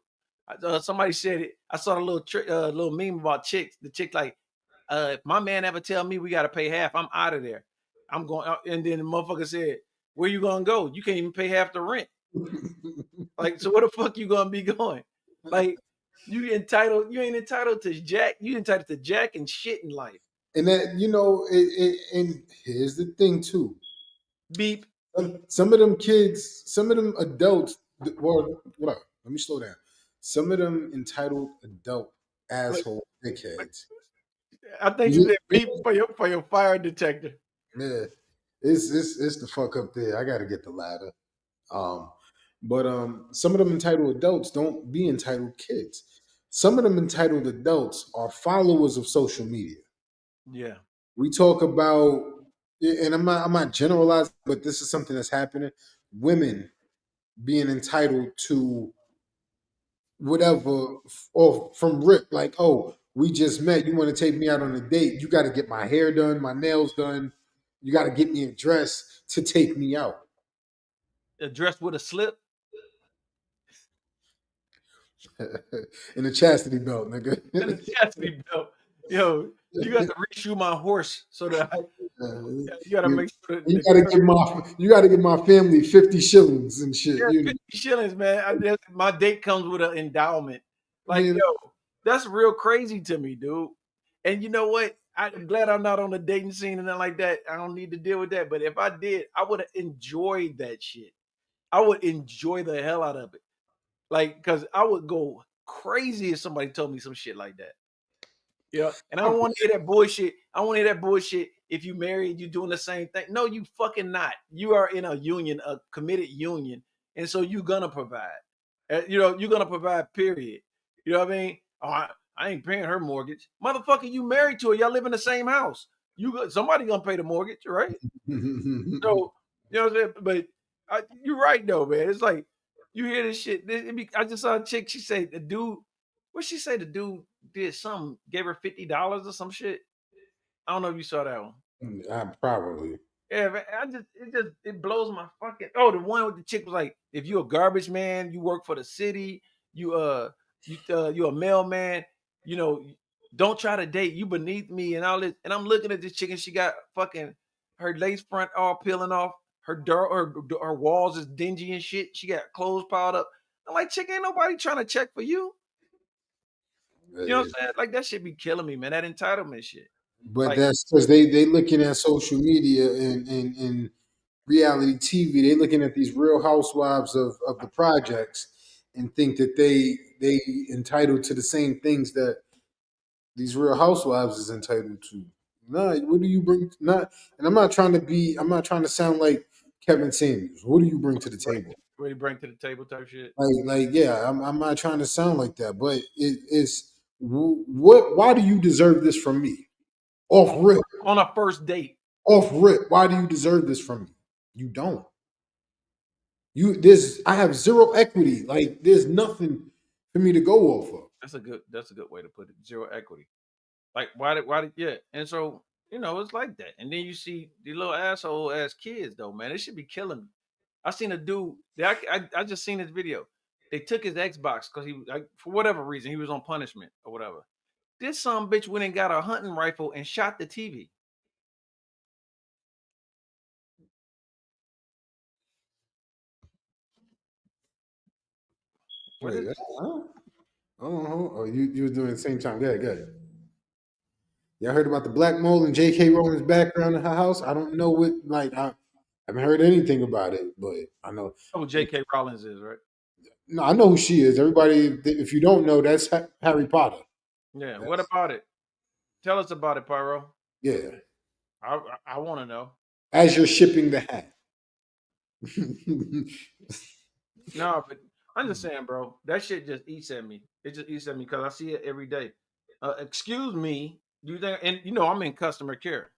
Somebody said it. I saw a little little meme about chicks. The chick like, if my man ever tell me we got to pay half, I'm out of there. I'm going. And then the motherfucker said, "Where you gonna go? You can't even pay half the rent. Like, so where the fuck you gonna be going? Like, you entitled? You ain't entitled to jack. You entitled to jack and shit in life. And that and here's the thing too. Beep. Some of them kids, some of them adults. Well, what up? Let me slow down. Some of them entitled adult Like, asshole dickheads. I think you Yeah, said beep for your fire detector. yeah. It's the fuck up there. I got to get the ladder. Um, but some of them entitled adults don't be entitled kids. Some of them entitled adults are followers of social media. Yeah. We talk about, and I'm not generalizing, but this is something that's happening. Women being entitled to whatever, or from rip, like, oh, we just met. You want to take me out on a date? You got to get my hair done, my nails done. You got to get me a dress to take me out. Dressed with a slip And a chastity belt, nigga. and a chastity belt. Yo, you got to reshoe my horse so that you got to you, make sure that you the gotta give my family 50 shillings and shit. yeah, You know, 50 shillings, man. My date comes with an endowment. Like, you yo, that's real crazy to me, dude. And you know what? I'm glad I'm not on the dating scene and nothing like that. I don't need to deal with that. But if I did, I would have enjoyed that shit. I would enjoy the hell out of it. Like, because I would go crazy if somebody told me some shit like that. Yeah. And I know. don't want to hear that bullshit. I want to hear that bullshit. If you married, you doing the same thing. No, you fucking not. You are in a union, a committed union. And so you're gonna provide. You're gonna provide, period. You know what I mean? Oh, I ain't paying her mortgage. Motherfucker, you married to her. Y'all live in the same house. Somebody gonna pay the mortgage, right? So, you know what I'm saying? But you're right though, man. It's like you hear this shit. I just saw a chick. She said the dude. What she say? The dude did something. Gave her $50 or some shit. I don't know if you saw that one. Probably. Yeah, man. It blows my fucking. Oh, the one with the chick was like, if you a garbage man, you work for the city. You you a mailman. You know, don't try to date. You beneath me and all this. And I'm looking at this chick and she got fucking her lace front all peeling off. Her door, her walls is dingy and shit. She got clothes piled up. I'm like, chick, ain't nobody trying to check for you. You know what I'm saying? Like that shit be killing me, man. That entitlement shit. But Like, that's because they looking at social media and reality TV. They looking at these Real Housewives of the projects and think that they entitled to the same things that these Real Housewives is entitled to. Nah, what do you bring? Not, and I'm not trying to sound like Kevin Samuels. What do you bring to the right, table? what you bring to the table type shit. Yeah, I'm not trying to sound like that, but it's what? Why do you deserve this from me? Off rip, On a first date. off rip. Why do you deserve this from me? You don't. I have zero equity. Like there's nothing for me to go off of. That's a good way to put it. Zero equity. Like why did yeah. And so, it's like that. And then you see the little asshole ass kids though, man. They should be killing me. I seen a dude. I just seen his video. They took his Xbox because he like, for whatever reason he was on punishment or whatever. This some bitch went and got a hunting rifle and shot the TV. What Wait, is huh? Oh, you were doing it at the same time. Good, good. Y'all heard about the black mold and J.K. Rowling's background in her house? I don't know what. Like I haven't heard anything about it, but I know. who J.K. Rollins is, right? No, I know who she is. Everybody, if you don't know, that's Harry Potter. Yeah. What That's about it? Tell us about it, Pyro. yeah. I want to know. As you're shipping the hat. No, but I'm just saying, bro. That shit just eats at me. It just eats at me because I see it every day. Excuse me. Do you think? And I'm in customer care.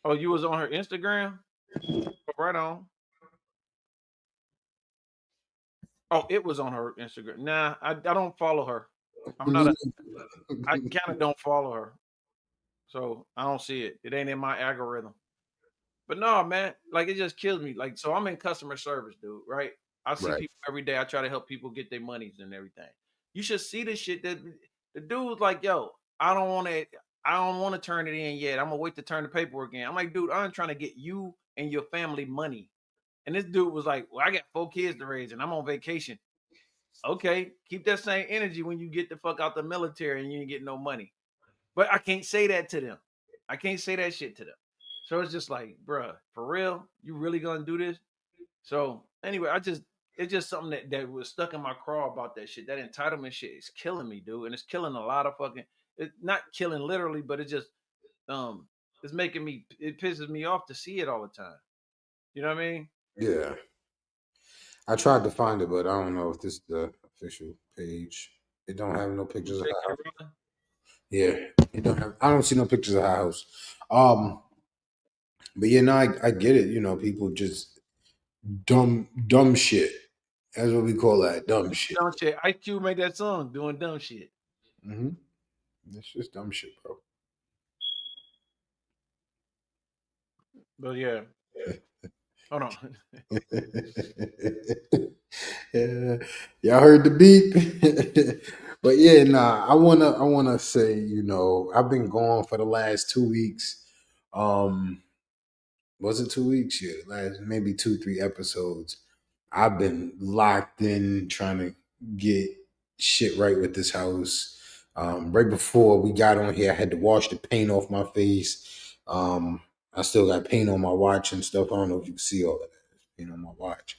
Oh, you was on her Instagram? Right on. Oh, it was on her Instagram. Nah, I don't follow her. I'm not a. I kind of don't follow her, so I don't see it. It ain't in my algorithm. But no, man, like it just kills me. Like, so I'm in customer service, dude. Right? I see Right. people every day. I try to help people get their monies and everything. You should see the shit that the dude was like, yo, I don't want to. I don't want to turn it in yet. I'm gonna wait to turn the paperwork in. I'm like, dude, I'm trying to get you and your family money. And this dude was like, well, I got 4 kids to raise and I'm on vacation. Okay, keep that same energy when you get the fuck out the military and you ain't get no money. But I can't say that to them. I can't say that shit to them. So it's just like, bruh, for real, you really gonna do this? So anyway, it's just something that was stuck in my craw about that shit. That entitlement shit is killing me, dude, and it's killing a lot of fucking. It's not killing literally, but it just um, it's making me. It pisses me off to see it all the time. You know what I mean? Yeah. I tried to find it, but I don't know if this is the official page. It don't have no You pictures of taking her it, house. brother? Yeah, it don't have. I don't see no pictures of her house. Um, but yeah, no, I get it. You know, people just dumb shit. That's what we call that, dumb shit. Dumb shit. Ice Cube made that song doing dumb shit. Hmm. It's just dumb shit, bro. But yeah, hold on. Yeah, y'all heard the beep. But yeah, nah, I wanna say, I've been gone for the last 2 weeks. Um, was it 2 weeks? Yeah, last maybe 2, 3 episodes. I've been locked in trying to get shit right with this house. Right before we got on here, I had to wash the paint off my face. I still got paint on my watch and stuff. I don't know if you can see all of that paint on my watch.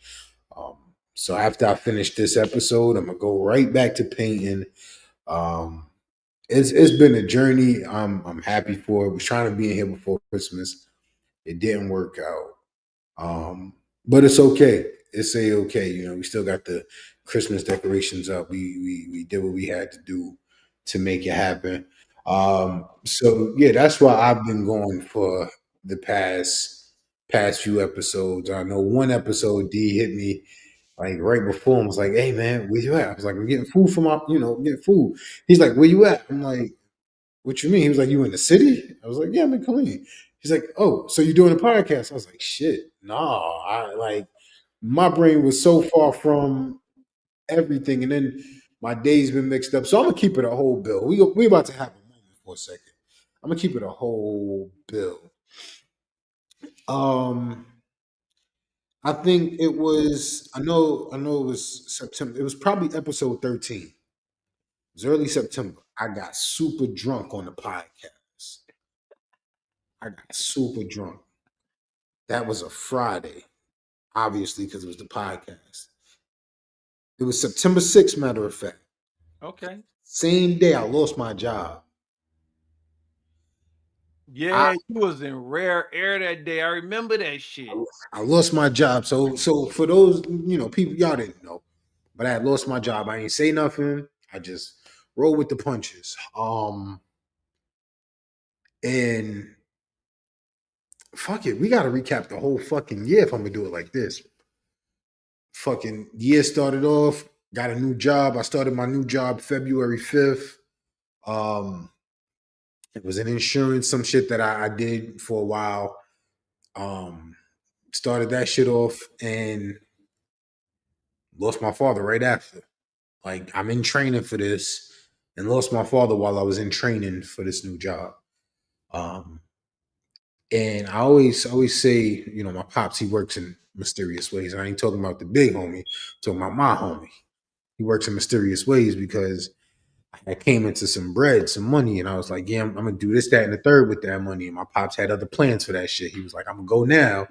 Um, so after I finish this episode, I'm gonna go right back to painting. Um, it's been a journey. I'm happy for it. Was trying to be in here before Christmas. It didn't work out. Um, but it's okay. It's a okay. We still got the Christmas decorations up. We did what we had to do to make it happen. So yeah, that's why I've been going for the past few episodes. I know one episode D hit me like right before and was like, "Hey man, where you at?" I was like, "I'm getting food from my, getting food." He's like, "Where you at?" I'm like, "What you mean?" He was like, "You in the city?" I was like, "Yeah, I'm in Killeen." He's like, "Oh, so you doing a podcast?" I was like, "Shit, nah." I like my brain was so far from everything, and then my day's been mixed up. So I'm gonna keep it a whole bill. We about to have a moment for a second. I'm gonna keep it a whole bill. Um, I think it was. I know it was September. It was probably episode 13. It was early September. I got super drunk on the podcast. I got super drunk. That was a Friday, obviously, because it was the podcast. It was September 6th, matter of fact. Okay. Same day I lost my job. I, Yeah, you was in rare air that day. I remember that shit. I lost my job. So for those, people y'all didn't know, but I had lost my job. I ain't say nothing. I just roll with the punches. And fuck it, we gotta recap the whole fucking year if I'm gonna do it like this. Fucking year started off, got a new job. I started my new job February 5th. Um, it was an insurance, some shit that I did for a while. Um, Started that shit off and lost my father right after. Like I'm in training for this and lost my father while I was in training for this new job. Um, and I always say, my pops, he works in mysterious ways. I ain't talking about the big homie, I'm talking about my homie. He works in mysterious ways because I came into some bread, some money, and I was like, yeah, I'm gonna do this, that, and the third with that money. And my pops had other plans for that shit. He was like, I'm gonna go now.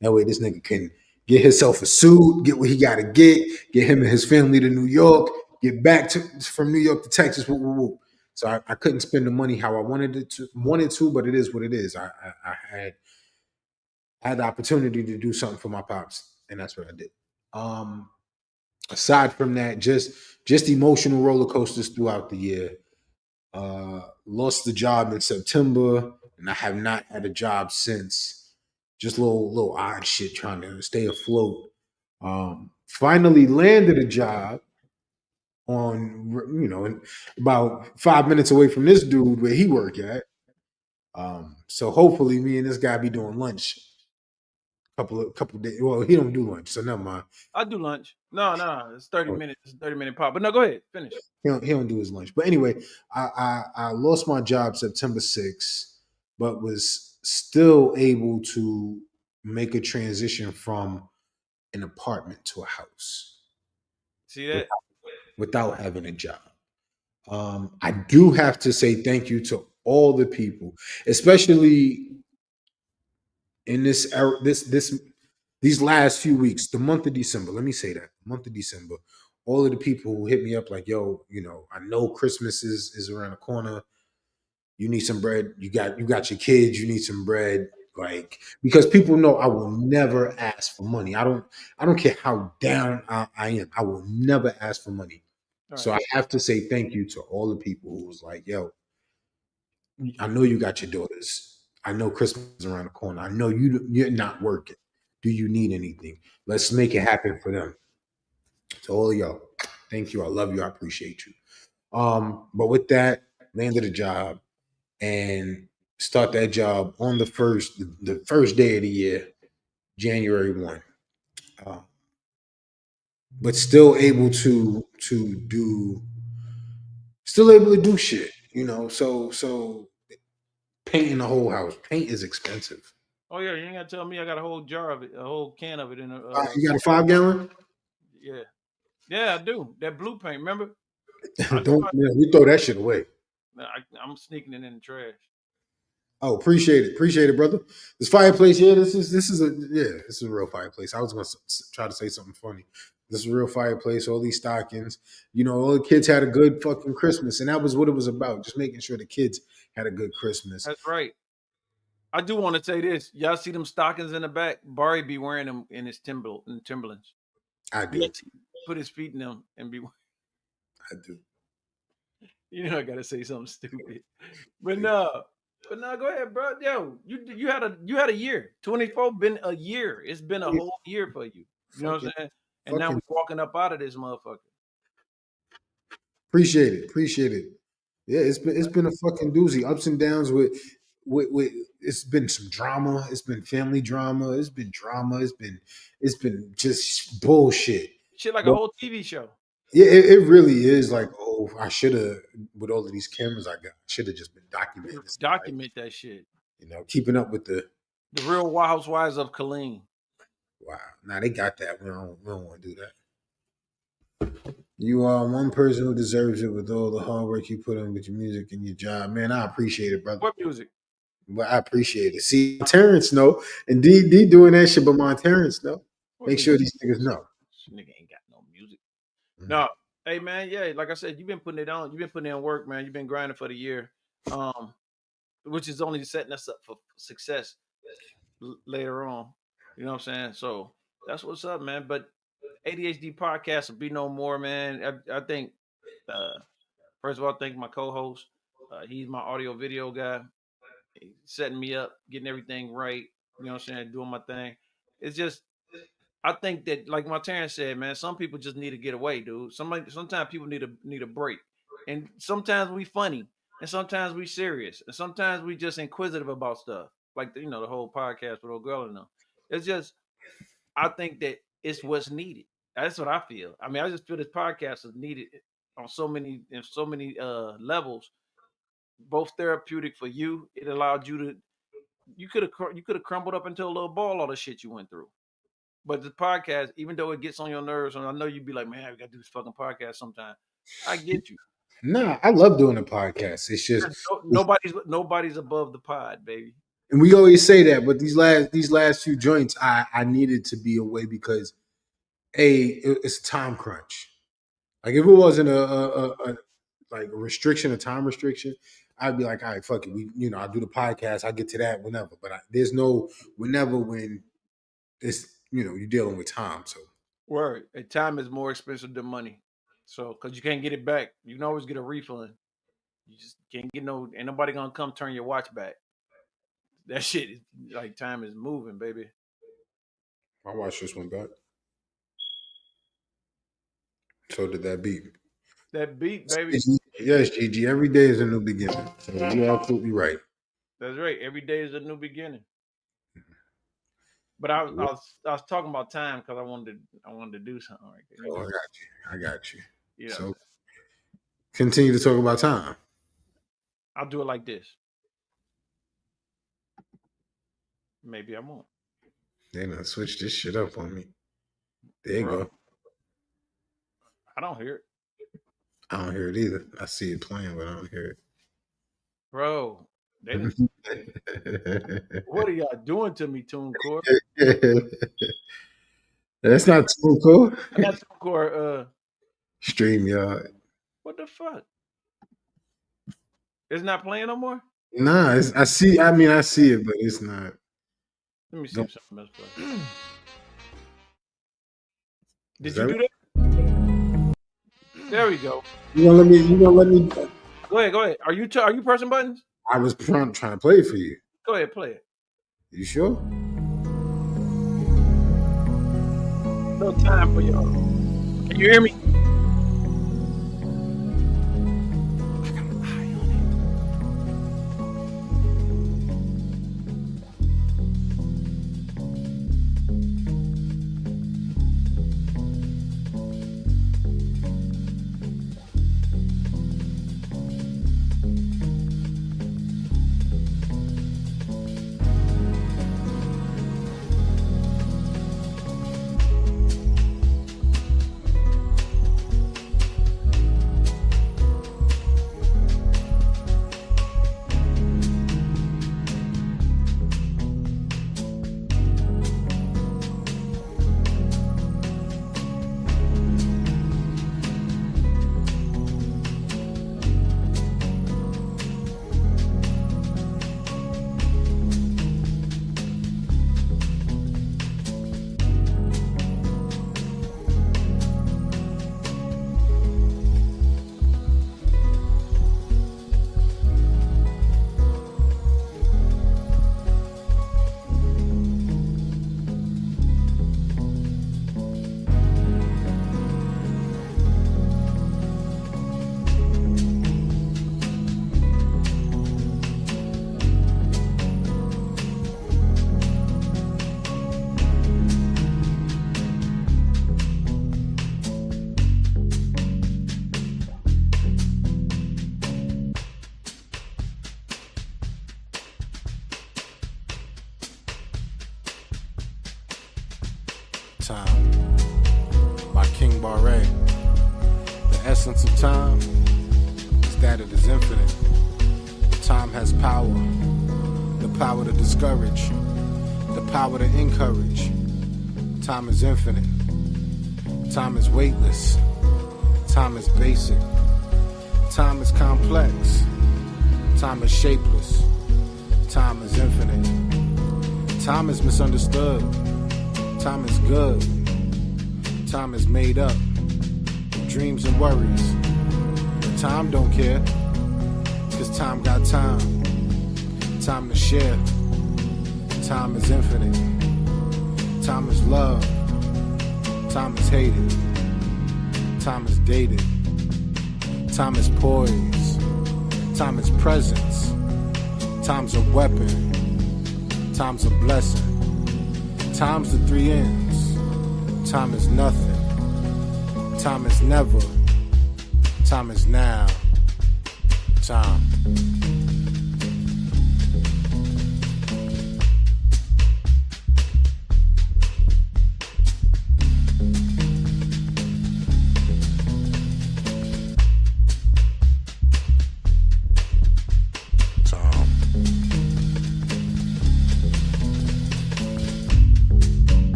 That way this nigga can get himself a suit, get what he gotta get him and his family to New York, get back to from New York to Texas. Whoop, whoop, whoop. So I couldn't spend the money how I wanted to, but it is what it is. I had the opportunity to do something for my pops, and that's what I did. Um, Aside from that, just emotional roller coasters throughout the year. Lost the job in September, and I have not had a job since. Just little odd shit trying to stay afloat. Finally landed a job on about 5 minutes away from this dude where he work at. So hopefully me and this guy be doing lunch couple days. Well, he don't do lunch, so never mind. I do lunch. No, no, it's 30 Oh, minutes. It's a 30-minute pop. But no, go ahead. Finish. he don't do his lunch. But anyway, I lost my job September 6th, but was still able to make a transition from an apartment to a house See with, that? without having a job. I do have to say thank you to all the people, especially in this era, this these last few weeks, the month of December. Let me say that month of December. All of the people who hit me up like, "Yo, I know Christmas is around the corner. You need some bread. You got your kids. You need some bread." Like, because people know I will never ask for money. I don't care how down I am. I will never ask for money. All So right. I have to say thank you to all the people who was like, "Yo, I know you got your daughters. I know Christmas is around the corner. I know you're not working. Do you need anything? Let's make it happen for them." To all of y'all, thank you. I love you. I appreciate you. But with that, landed a job and start that job on the first day of the year, January 1. Uh, but still able to do shit. So painting the whole house. Paint is expensive. Oh yeah, you ain't gotta tell me I got a whole jar of it, a whole can of it in a You got a 5 gallon? yeah. Yeah, I do. That blue paint, remember? I Don't, tried yeah, we throw that shit away. I'm sneaking it in the trash. Oh, appreciate it, brother. This fireplace, yeah, this is a real fireplace. I was gonna try to say something funny. This is a real fireplace. All these stockings, all the kids had a good fucking Christmas, and that was what it was about. Just making sure the kids had a good Christmas. That's right. I do want to say this. Y'all see them stockings in the back? Barry be wearing them in his Timberlands. I He do, actually put his feet in them and be I do. I gotta say something stupid. But no. But no, go ahead, bro. Yo, you had a year. 24 been a year. It's been a whole year for you. You know what Fucking, I'm saying? And now we fucking walking up out of this motherfucker. appreciate it. Yeah, it's been a fucking doozy. Ups and downs with it's been some drama. It's been family drama. It's been drama. It's been just bullshit. Shit like a But whole TV show. yeah, it really is like, oh, I should have, with all of these cameras I got, should have just been documenting this stuff. Like, Document that shit. keeping up with the, The Real Housewives of Killeen. wow. Now they got that. We don't want to do that. You are one person who deserves it with all the hard work you put in with your music and your job. Man, I appreciate it, brother. What music? But I appreciate it. See, Terrence know, and D doing that shit, but my Terrence know. What Make sure music? these niggas know. This nigga ain't got no music. Mhm. No. Hey man, yeah, like I said, you've been putting it on. You've been putting in work, man. You've been grinding for the year. Which is only setting us up for success later on. You know what I'm saying? So that's what's up, man. But ADHD podcast will be no more, man. I think uh first of all, thank my co-host. He's my audio video guy. He's setting me up, getting everything right. You know what I'm saying? Doing my thing. It's just I think that, like my Terrence said, man, some people just need to get away, dude. Sometimes people need a break, and sometimes we funny, and sometimes we serious, and sometimes we just inquisitive about stuff, like the whole podcast with old girl and them. It's just I think that it's what's needed. That's what I feel. I mean, I just feel this podcast is needed on so many levels, both therapeutic for you. It allowed you to you could have crumbled up into a little ball all the shit you went through. But the podcast, even though it gets on your nerves, and I know you'd be like, man, we gotta do this fucking podcast sometime. I get you. Nah, I love doing a podcast. It's just, Nobody's above the pod, baby. and we always say that, but these last few joints, I needed to be away because it's a time crunch. Like if it wasn't a like a restriction, a time restriction, I'd be like, all right, fuck it. I do the podcast. I get to that whenever. But there's no whenever when it's you're dealing with time. So Word. And time is more expensive than money. So, because you can't get it back, you can always get a refund. You just can't get no. Ain't nobody gonna come turn your watch back. That shit is like time is moving, baby. my watch just went back. So did that beat. That beat, baby. Yes, Gigi. Every day is a new beginning. So you're absolutely right. That's right. Every day is a new beginning. But I was talking about time because I wanted to do something right there. Oh, I got you. I got you. You know what I'm So saying? continue to talk about time. I'll do it like this. Maybe I won't, They done switch this shit up on me. There you bro. go. I don't hear it, I don't hear it either. I see it playing, but I don't hear bro. They didn't. it. What are y'all doing to me, TuneCore? That's not too cool. Not TuneCore. Stream, y'all. What the fuck? It's not playing no more. Nah, I see. I mean, I see it, but it's not. Let me see Go- if something else plays. Is Did you that do it? that? There we go. You gonna let me? You gonna let me? Go ahead. Go ahead. Are you pressing buttons? I was trying to play it for you. Go ahead. Play it. You sure? No time for y'all. Can you hear me? Time by King Barre. The essence of time is that it is infinite. Time has power, the power to discourage, the power to encourage. Time is infinite. Time is weightless. Time is basic. Time is complex. Time is shapeless. Time is infinite. Time is misunderstood. Time is good. Time is made up. Dreams and worries. But time don't care. Cause time got time. Time to share. Time is infinite. Time is love. Time is hated. Time is dated. Time is poise. Time is presence. Time's a weapon. Time's a blessing. Time's the three ends. Time is nothing. Time is never. Time is now. Time.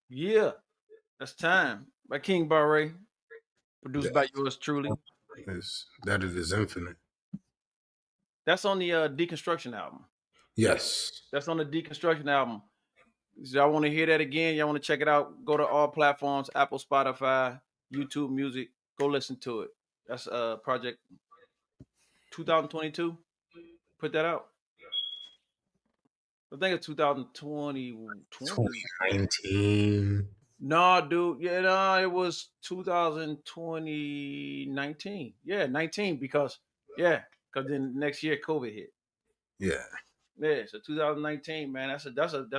Yeah, that's time by King Barre, produced by yours truly. That it is infinite. That's on the Deconstruction album. Yes. That's on the Deconstruction album. So y'all want to hear that again? Y'all want to check it out? Go to all platforms: Apple, Spotify, YouTube Music. Go listen to it. That's project 2022. Put that out. I think it's 2020. 2019. No, dude. Yeah, no, it was 2019. Yeah, 19 because then next year COVID hit. Yeah. Yeah, so 2019, man. That's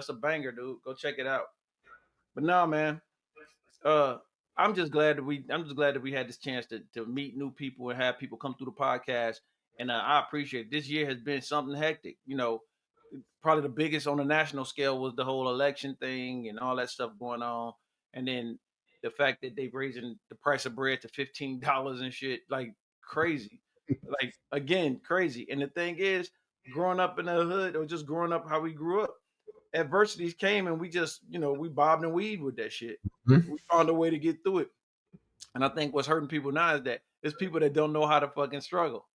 a banger, dude. Go check it out. But no, man. uh I'm just glad that we had this chance to meet new people and have people come through the podcast. And I appreciate it. This year has been something hectic. Probably the biggest on a national scale was the whole election thing and all that stuff going on. And then the fact that they raising the price of bread to $15 and shit, like crazy. Like again, crazy. And the thing is, growing up in the hood or just growing up how we grew up, adversities came and we just, we bobbed and weaved with that shit. Mhm. We found a way to get through it. And I think what's hurting people now is that it's people that don't know how to fucking struggle.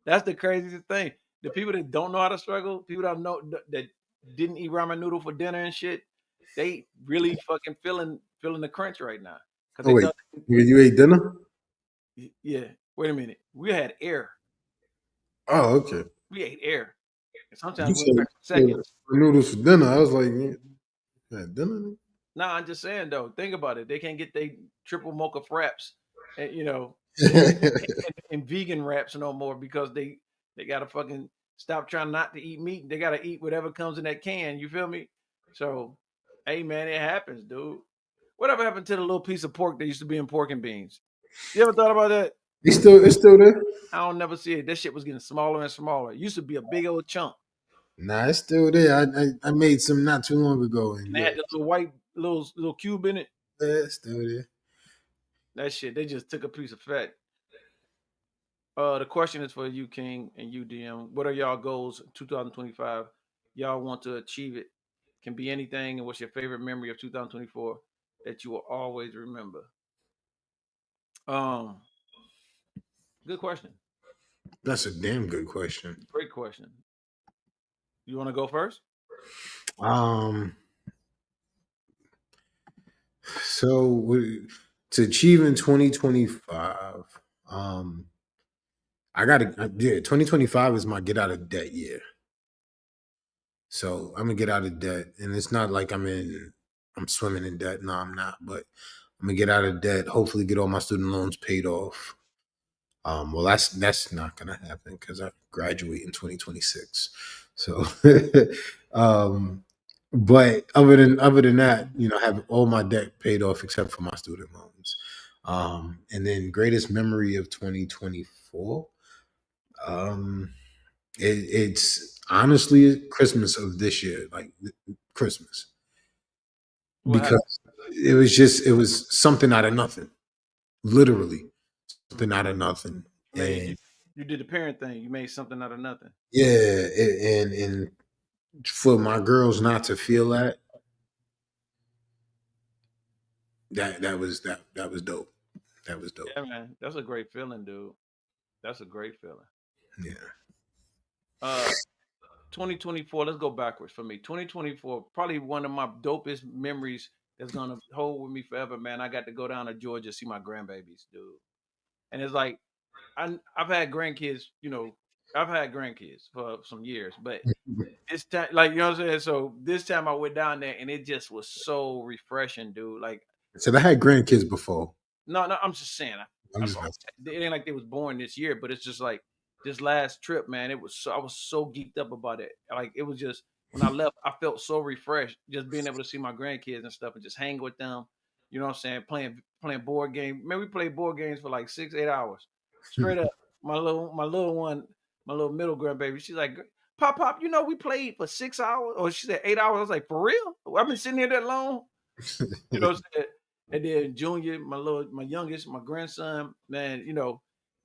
That's the craziest thing. The people that don't know how to struggle, people that didn't eat ramen noodle for dinner and shit, they really fucking feeling the crunch right now because Oh they wait, thought, you ate dinner? yeah. Wait a minute, we had air, Oh, okay. we ate air, and You sometimes we went said back for seconds. noodles for dinner. I was like, yeah, you had dinner? Nah, I'm just saying though. Think about it. They can't get they triple mocha fraps, and and, and vegan wraps no more because they gotta fucking stop trying not to eat meat. They gotta eat whatever comes in that can. You feel me? So, hey man, it happens, dude. Whatever happened to the little piece of pork that used to be in pork and beans? You ever thought about that? It's still there. I don't never see it. That shit was getting smaller and smaller. It used to be a big old chunk, Nah, it's still there. I made some not too long ago, and and they yeah, had the little white little cube in it. it's still there. That shit, they just took a piece of fat. The question is for you, King, and you, DM. What are y'all goals in 2025? Y'all want to achieve it. Can be anything. And what's your favorite memory of 2024 that you will always remember? Um, Good question. That's a damn good question. Great question. You want to go first? Um, so to achieve in 2025, um, I gotta yeah, 2025 is my get out of debt year. So I'm gonna get out of debt, and it's not like I'm swimming in debt. No, I'm not. But I'm gonna get out of debt. Hopefully, get all my student loans paid off. Well, that's not gonna happen because I graduate in 2026. So, um, but other than that, have all my debt paid off except for my student loans. And then greatest memory of 2024. Um, it's honestly Christmas of this year, like Christmas, What happened? because it was something out of nothing, literally something out of nothing, Made and you did the parent thing. You made something out of nothing. yeah, and for my girls not to feel that was dope. That was dope. Yeah, man. That's a great feeling, dude. That's a great feeling. Yeah, Uh, 2024. Let's go backwards for me. 2024, probably one of my dopest memories that's gonna hold with me forever, man. I got to go down to Georgia see my grandbabies, dude. And it's like I've had grandkids, I've had grandkids for some years, but this time, like what I'm saying. So this time I went down there, and it just was so refreshing, dude. Like, so I had grandkids before. no, no, I'm just saying. I'm just It ain't like they was born this year, but it's just like this last trip, man. I was so geeked up about it. Like it was just when I left, I felt so refreshed just being able to see my grandkids and stuff and just hang with them. You know what I'm saying? Playing board game. Man, we played board games for like 6, 8 hours straight up. My little one, my little middle grandbaby. She's like, Pop, we played for 6 hours, or she said 8 hours. I was like, for real? I've been sitting here that long. You know what I'm saying? And then Junior, my youngest, my grandson, man,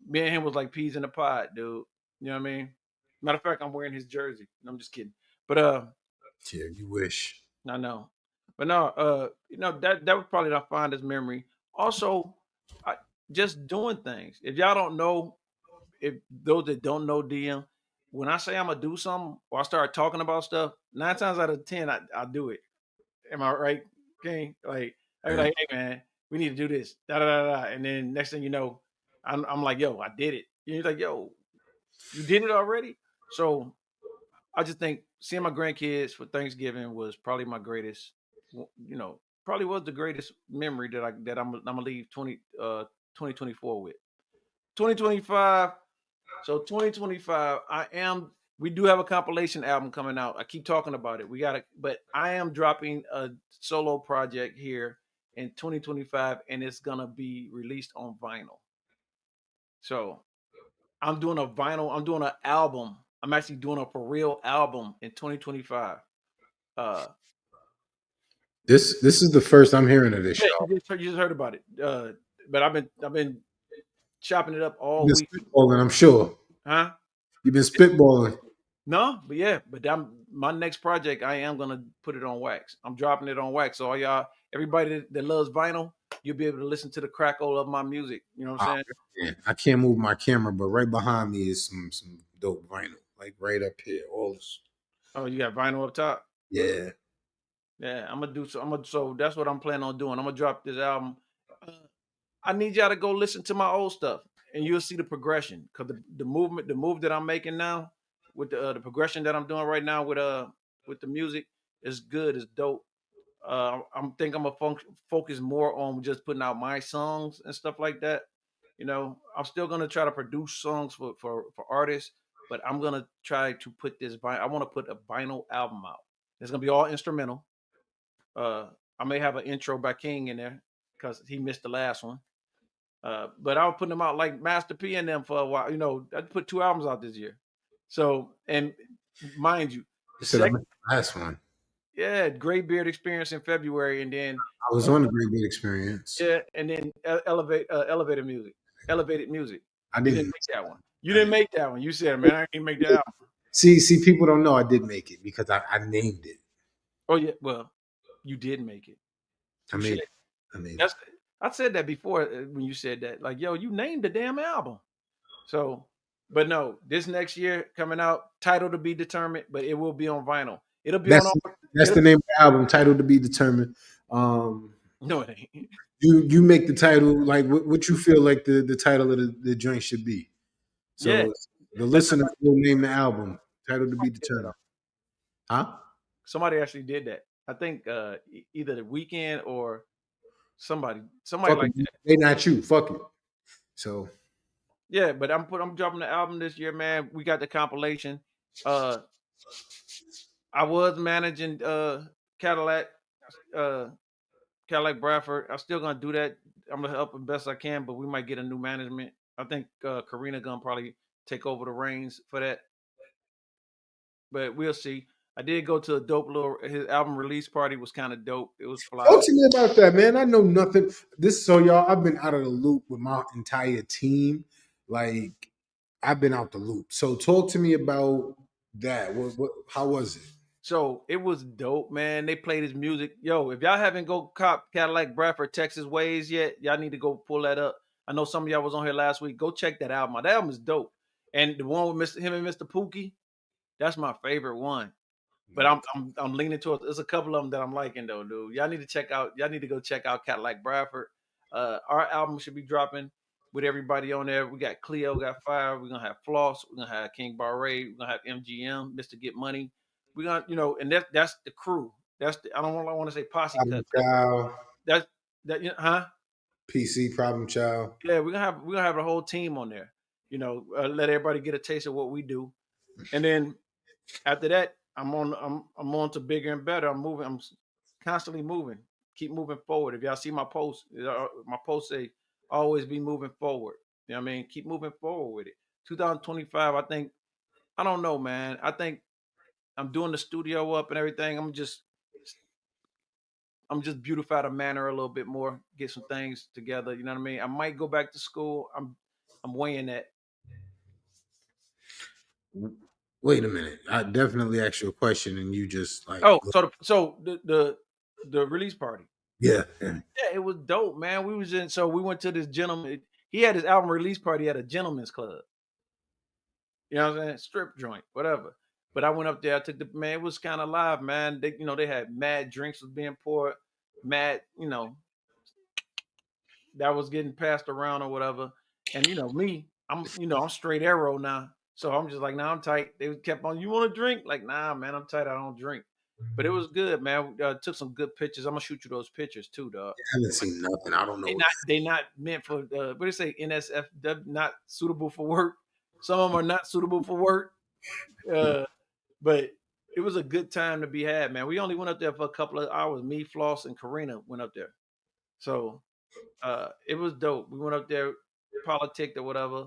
me and him was like peas in a pod, dude. You know what I mean? Matter of fact, I'm wearing his jersey. No, I'm just kidding. But yeah, you wish. I know. But no, that was probably the fondest memory. Also, I, just doing things. If y'all don't know, if those that don't know DM, when I say I'm gonna do something or I start talking about stuff, 9 times out of 10, I do it. Am I right? Okay, like I be Right. like, hey man, we need to do this, da da da da, and then next thing you know, I'm like, yo, I did it. And he's like, yo, you did it already. So I just think seeing my grandkids for Thanksgiving was probably my greatest, probably was the greatest memory that I'm gonna leave 2024 with. 2025. So 2025, we do have a compilation album coming out. I keep talking about it. We got it, but I am dropping a solo project here in 2025, and it's gonna be released on vinyl. So I'm doing a vinyl. I'm doing an album. I'm actually doing a for real album in 2025. Uh, This is the first I'm hearing of this, yeah, y'all. you just heard about it. But I've been chopping it up You've all been week, spitballing, I'm sure. huh? You've been spitballing. No, but yeah, but my next project. I am gonna put it on wax. I'm dropping it on wax. So all y'all, everybody that loves vinyl, you'll be able to listen to the crackle of my music. You know what I'm saying? Yeah, I can't move my camera, but right behind me is some dope vinyl, like right up here. All this, Oh, you got vinyl up top. yeah. Yeah, I'm gonna do so. So that's what I'm planning on doing. I'm gonna drop this album. Uh, I need y'all to go listen to my old stuff, and you'll see the progression. Cause the move that I'm making now, with the progression that I'm doing right now with the music is good. It's dope. I'm gonna focus more on just putting out my songs and stuff like that. You know, I'm still gonna try to produce songs for artists, but I'm gonna try to put this. I want to put a vinyl album out. It's gonna be all instrumental. Uh, I may have an intro by King in there because he missed the last one. But I was putting them out like Master P and them for a while. You know, I put 2 albums out this year. So, and mind you, You the said I second, missed the last one. yeah, Gray Beard Experience in February, and then I was uh, on the Great Big Experience. yeah, and then elevated music. I You didn't didn't. make that one. You I didn't didn't. make that one. You said, man, I didn't make that album. See, people don't know I did make it because I named it. Oh yeah, well, you did make it. I Touche. made it. I made it. That's I said that before when you said that. Like, yo, you named the damn album. So, but no, this next year coming out, title to be determined, but it will be on vinyl. It'll be on That's all. that's It'll the name of the album, title to be determined. Um, no, it ain't. you make the title like what you feel like the title of the joint should be. Yeah, So the that listener will name the album, title to be somebody did that. determined. Huh? Somebody actually did that. I think either the weekend or somebody Fuck like it. that. They not you. Fuck it. So Yeah, but I'm dropping the album this year, man. We got the compilation. Uh, I was managing Cadillac, uh, Cadillac Bradford. I'm still gonna do that. I'm gonna help as best I can, but we might get a new management. I think Karina gonna probably take over the reins for that, but we'll see. I did go to a dope little his album release party was kind of dope. It was fly. talk to me about that, man. I know nothing. This so y'all, I've been out of the loop with my entire team. Like I've been out the loop. So talk to me about that. What how was it? So it was dope, man. They played his music. Yo, if y'all haven't go cop Cadillac Bradford Texas Ways yet, y'all need to go pull that up. I know some of y'all was on here last week. Go check that album out. That album is dope. And the one with him and Mr. Pookie, that's my favorite one. But I'm leaning towards. There's a couple of them that I'm liking though, dude. Y'all need to check out. Y'all need to go check out Cadillac Bradford. Our album should be dropping with everybody on there. We got Cleo, got Fire. We're gonna have Floss. We're gonna have King Barre. We're gonna have MGM, Mr. Get Money. We're gonna, and that's the crew. That's the, I don't want to say posse Problem because Child, that's huh? PC Problem Child. Yeah, we're gonna have a whole team on there. Let everybody get a taste of what we do, and then after that, I'm on to bigger and better. I'm moving. Constantly moving. Keep moving forward. If y'all see my posts say always be moving forward. You know what I mean? Keep moving forward with it. 2025. I don't know, man. I think I'm doing the studio up and everything. I'm just beautify the manor a little bit more. Get some things together. You know what I mean? I might go back to school. I'm weighing that. Wait a minute. I definitely asked you a question and you just like Oh, so the release party. yeah. Yeah. Yeah, it was dope, man. We went to this gentleman. He had his album release party at a gentleman's club. You know what I'm saying? Strip joint, whatever. But I went up there. I took the man. It was kind of live, man. They had mad drinks was being poured, mad, that was getting passed around or whatever. And me, I'm straight arrow now. So I'm just like, nah, I'm tight. They kept on, you want to drink? Like, nah, man, I'm tight. I don't drink. But it was good, man. Took some good pictures. I'm gonna shoot you those pictures too, dog. I haven't seen nothing. I don't know They what. not meant for what do you say, NSFW, not suitable for work. Some of them are not suitable for work. Uh, but it was a good time to be had, man. We only went up there for a couple of hours. Me, Floss, and Karina went up there. So it was dope. We went up there, politicked or whatever,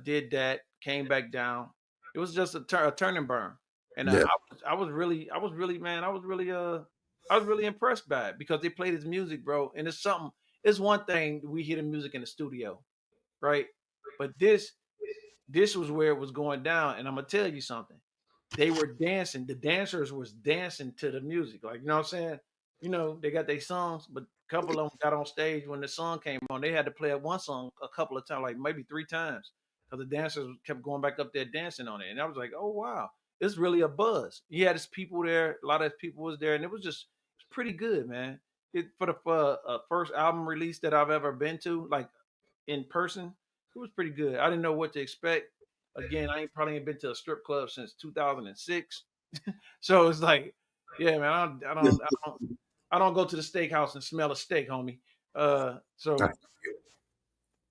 did that, came back down. It was just a turn and burn. And Yeah. I was really impressed by it because they played his music, bro. And it's something. It's one thing we hear the music in the studio, right? But this was where it was going down, and I'm gonna tell you something. They were dancing. The dancers was dancing to the music, like you know what I'm saying. You know they got their songs, but a couple of them got on stage when the song came on. They had to play one song a couple of times, like maybe three times, because the dancers kept going back up there dancing on it. And I was like, oh wow, it's really a buzz. He had his people there. A lot of his people was there, and it was pretty good, man. It for the first album release that I've ever been to, like in person, it was pretty good. I didn't know what to expect. Again, I ain't probably ain't been to a strip club since 2006, so it's like, yeah, man, I don't go to the steakhouse and smell a steak, homie. So,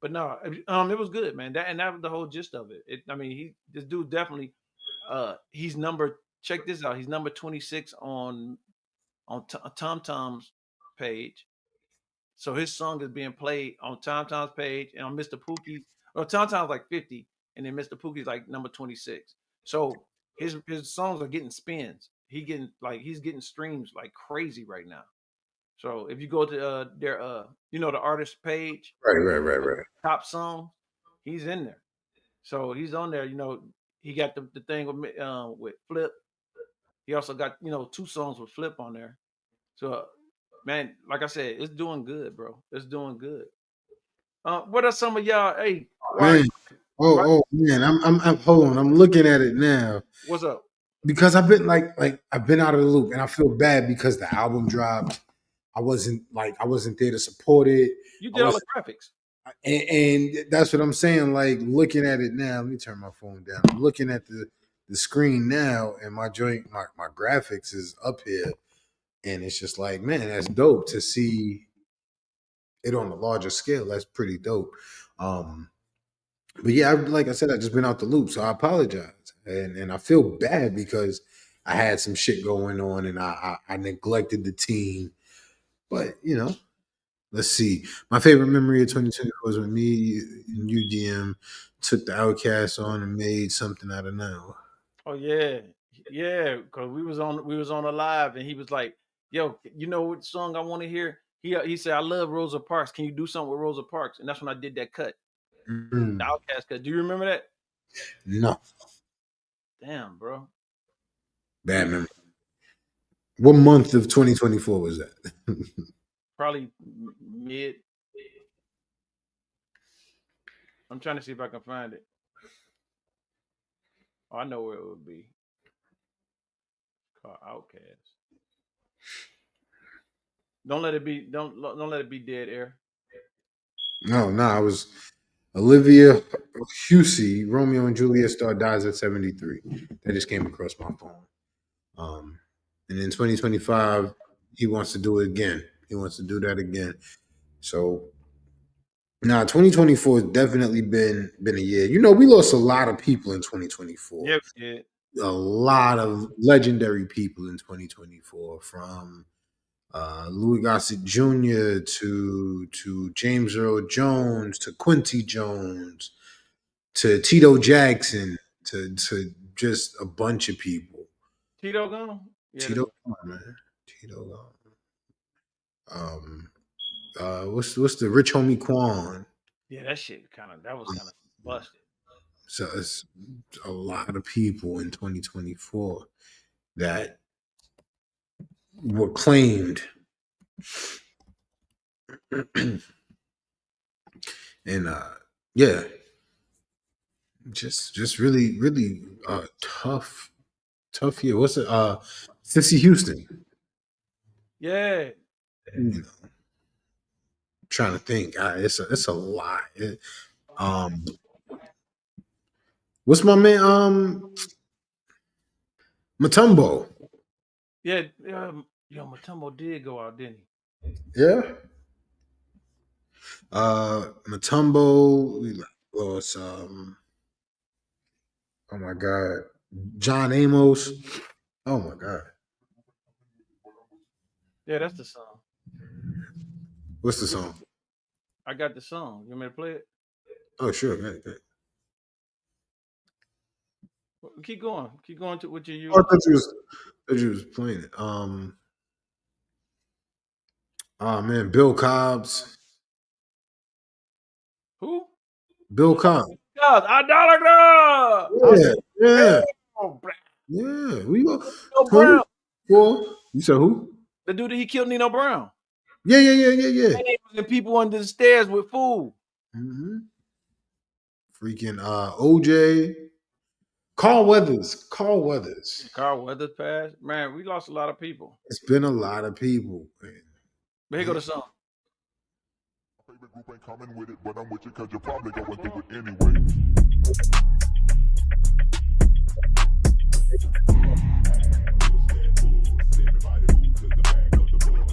but no, it was good, man. That was the whole gist of it. I mean, this dude definitely, he's number. Check this out. He's number 26 on Tom Tom's page. So his song is being played on Tom Tom's page and on Mr. Pookie's. Well, Tom Tom's like 50, and then Mr. Pookie's like number 26. So his songs are getting spins. He's getting streams like crazy right now. So if you go to their the artist page, Right, right, right, right. top song, he's in there. So he's on there. He got the thing with Flip. He also got two songs with Flip on there. So man, like I said, it's doing good, bro. It's doing good. What are some of y'all? Hey, Man. Oh man. I'm hold on. I'm looking at it now what's up? because I've been like I've been out of the loop, and I feel bad because the album dropped. I wasn't there to support it. You I did all the was, graphics. and that's what I'm saying. Like looking at it now. Let me turn my phone down. I'm looking at the screen now, and my graphics is up here, and it's just like, man, that's dope to see it on a larger scale. That's pretty dope. Um, but yeah, like I said, I just been out the loop, so I apologize, and I feel bad because I had some shit going on, and I neglected the team. But let's see. My favorite memory of 2024 was when me and UGM took the Outcast on and made something out of now. Oh yeah, yeah. Cause we was on a live, and he was like, "Yo, you know what song I want to hear?" He said, "I love Rosa Parks. Can you do something with Rosa Parks?" And that's when I did that cut, the Mm, Outcast cut. Do you remember that? no, Damn, bro. bad We memory. What month of 2024 was that? probably mid. I'm trying to see if I can find it. Oh, I know where it would be. Called Outcast. Don't let it be dead air. No, I was Olivia Hussey, Romeo and Juliet star dies at 73. That just came across my phone. And in 2025, he wants to do it again. He wants to do that again. So now 2024 has definitely been a year. We lost a lot of people in 2024. Yeah, we did. A lot of legendary people in 2024, from Louis Gossett Jr. to James Earl Jones to Quincy Jones to Tito Jackson to just a bunch of people. Tito gone. Yeah, Tito, come on, man. Tito gone. Um, what's the Rich Homie Quan? yeah. That was kind of busted. So it's a lot of people in 2024 that were claimed, and yeah, just really really tough year. What's it? Sissy Houston. Yeah, You know, trying to think. It's a lot. Um, what's my man? Matumbo. Yeah, yo, Matumbo did go out, didn't he? Yeah. Matumbo. We lost. Oh my God. John Amos. Oh my God. Yeah, that's the song. What's the song? I got the song. You want me to play it? Oh sure, man. Keep going. Keep going to what you Oh, use. thought you was playing it. Oh man, Bill Cobbs. Who? Bill Cobbs. God, idolater. I Yeah, said, yeah, damn, yeah. We go Nino Brown. 24. You said who? The dude that he killed Nino Brown. Yeah. And he was in people under the stairs with food. Mm-hmm. Freaking OJ. Carl Weathers. Carl Weathers passed. Man, we lost a lot of people. It's been a lot of people. Man. But here go the song. Favorite group ain't coming with it, but I'm with you because you're probably going through it anyway. Everybody move to the back of the bus.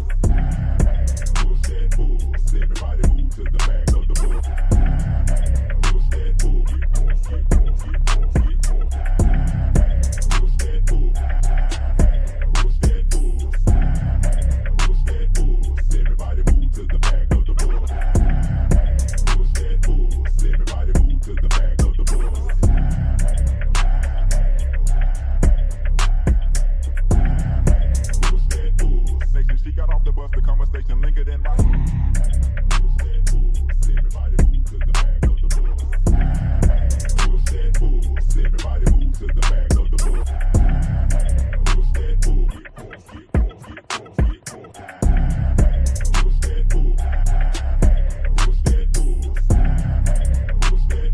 Push that bus. Everybody move to the back of the bus. Push that bus. Get more, get more, get more, get more. Push that bus. Push that bus. Push that bus. Everybody move to the back of the bus. Push that bus. Everybody move to the back of the bus. She got off the bus, the conversation lingered in my everybody move to the back of the bus. Push that bus. Everybody move to the back of the bus. Push that bus. Get more, get more, get more, get more. Push that bus. Push that bus. Push that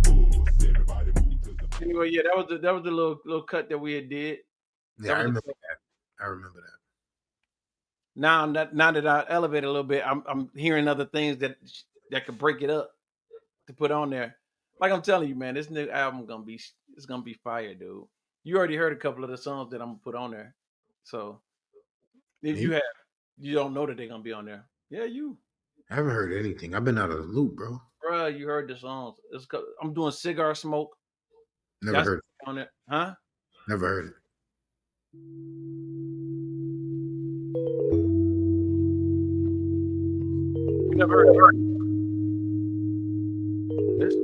bus. Everybody move to the back. Anyway, yeah, that was the little cut that we had did. Yeah, I remember that. I remember that. Now that I elevated a little bit, I'm hearing other things that could break it up to put on there. Like I'm telling you, man, this new album gonna be fire, dude. You already heard a couple of the songs that I'm gonna put on there. So if you don't know that they're gonna be on there. Yeah, you. I haven't heard anything. I've been out of the loop, bro. Bruh, you heard the songs. I'm doing Cigar Smoke. Never heard it. On it. Huh? Never heard it. You never heard it. This.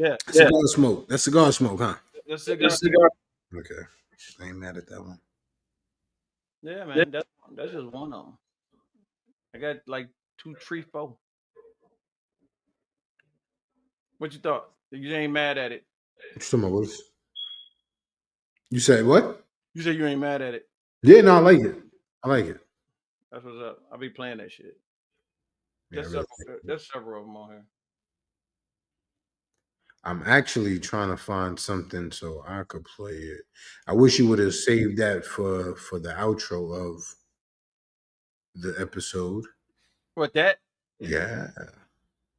Yeah. Cigar smoke. That's cigar smoke, huh? That's cigar. Okay. I ain't mad at that one. Yeah, man. That's just one of them. I got like 2, 3, 4. What you thought? You ain't mad at it. Some of us. You said what? You said you ain't mad at it. Yeah, no, I like it. I like it. That's what's up. I'll be playing that shit. Yeah, I There's really several. There's several of them on here. I'm actually trying to find something so I could play it. I wish you would have saved that for the outro of the episode. What that? Yeah,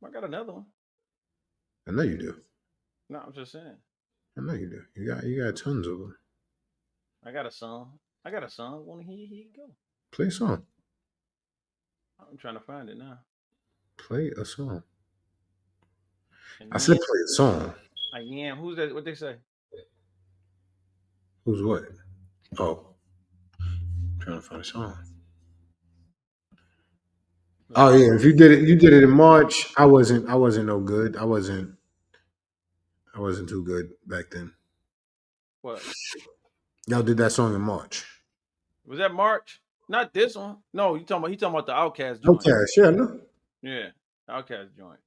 I got another one. I know you do. No, I'm just saying. I know you do. You got tons of them. I got a song. Want to hear? Here you go. Play a song. I'm trying to find it now. Play a song. And I said play a song. I am. Who's that? What they say? Who's what? Oh, I'm trying to find a song. Oh yeah, if you did it in March. I wasn't no good. I wasn't too good back then. What? Y'all did that song in March. Was that March? Not this one. No, he talking about the Outcast joint. Okay, sure, no. Yeah, Outcast joint.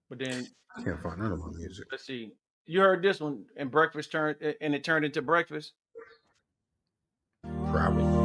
But then I can't find none of my music. let's see. You heard this one, and it turned into breakfast. Probably.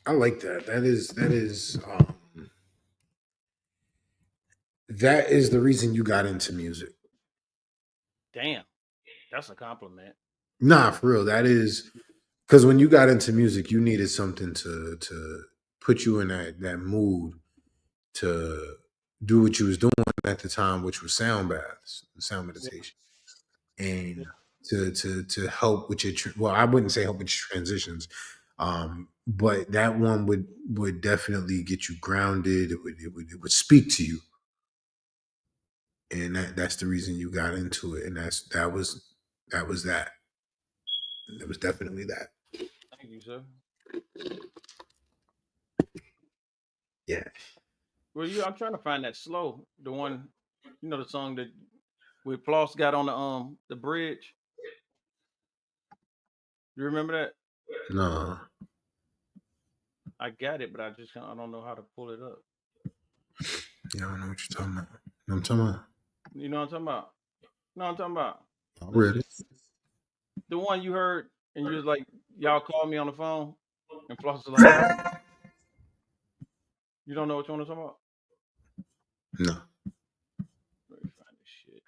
I like that. That is the reason you got into music. Damn, that's a compliment. Nah, for real. That is because when you got into music, you needed something to put you in that mood to do what you was doing at the time, which was sound baths, sound Yeah, meditation, yeah. and to help with your well, I wouldn't say help with your transitions, but that one would definitely get you grounded. It would speak to you, and that's the reason you got into it, and that was it was definitely that. Thank you, sir. Yeah. Well, I'm trying to find that slow, the one, the song that with Floss got on the bridge. You remember that? No. I got it, but I don't know how to pull it up. Yeah, I don't know what you're talking about. You know what I'm talking about? You know what I'm talking about? No, I'm talking about. I Let's read see. it. The one you heard and you was like, y'all called me on the phone, and Floss was like, you don't know what you want to talk about? No. Let me find this shit.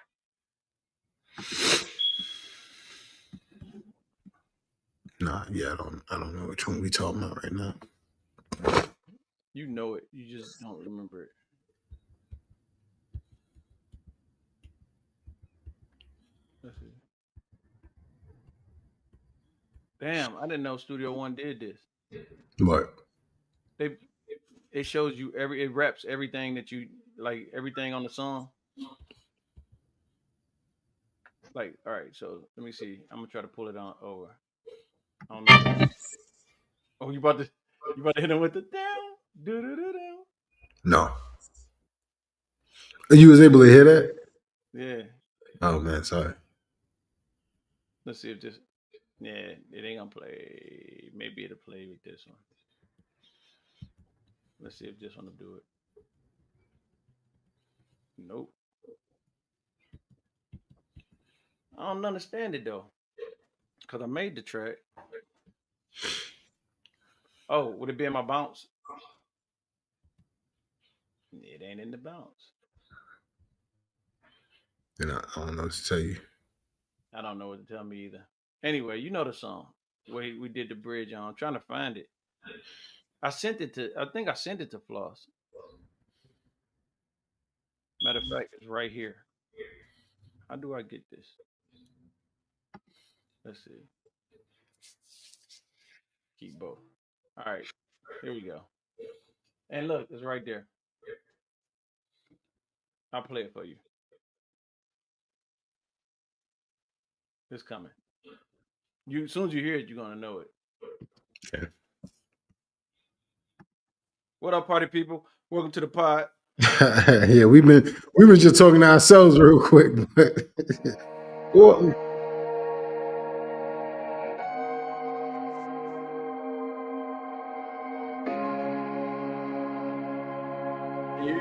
Nah, yeah, I don't know which one we talking about right now. You know it. You just don't remember it. Let's see. Damn, I didn't know Studio One did this. What? They it shows you it raps everything that you like, everything on the song. Like, all right, so let me see. I'm gonna try to pull it on over. I don't know. Oh, you about to hit him with the down, do do do down. No. You was able to hear that? Yeah. Oh man, sorry. Let's see if this. Yeah, it ain't gonna play. Maybe it'll play with this one. Let's see if this one will do it. Nope. I don't understand it though, cause I made the track. Oh, would it be in my bounce? It ain't in the bounce. And I don't know what to tell you. I don't know what to tell me either. Anyway, you know the song where we did the bridge on. I'm trying to find it. I think I sent it to Floss. Matter of fact, it's right here. How do I get this? Let's see. Keep both. All right. Here we go. And look, it's right there. I'll play it for you. It's coming. As soon as you hear it, you're gonna know it. Okay. What up, party people? Welcome to the pod. Yeah, we were just talking to ourselves real quick, but well, You-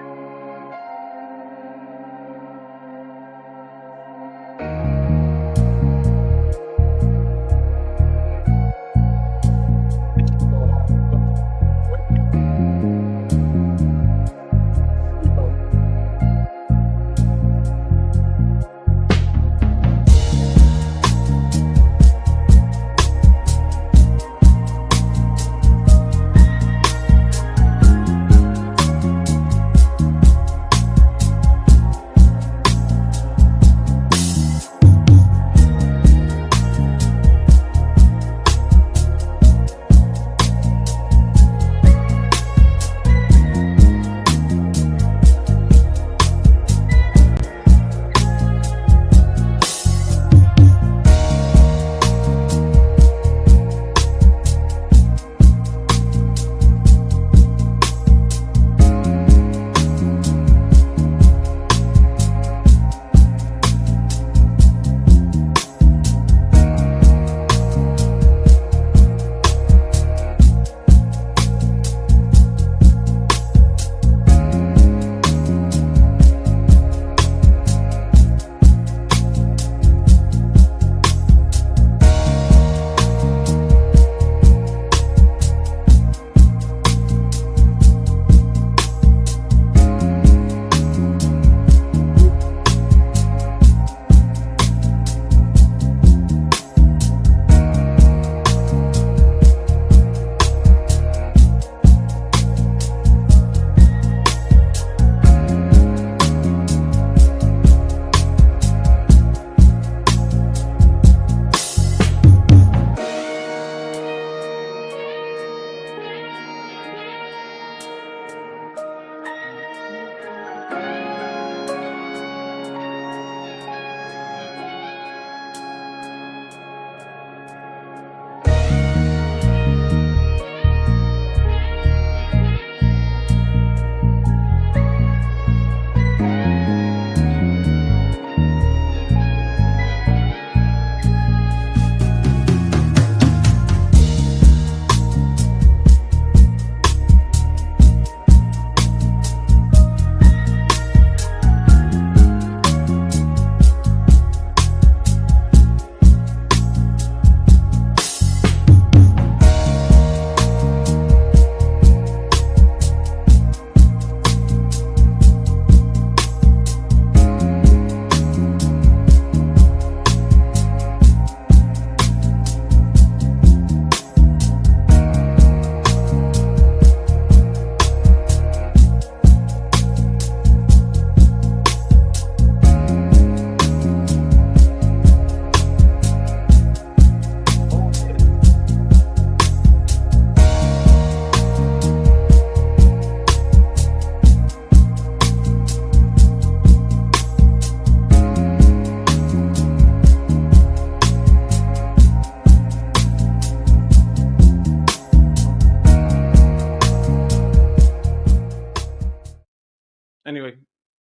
Anyway,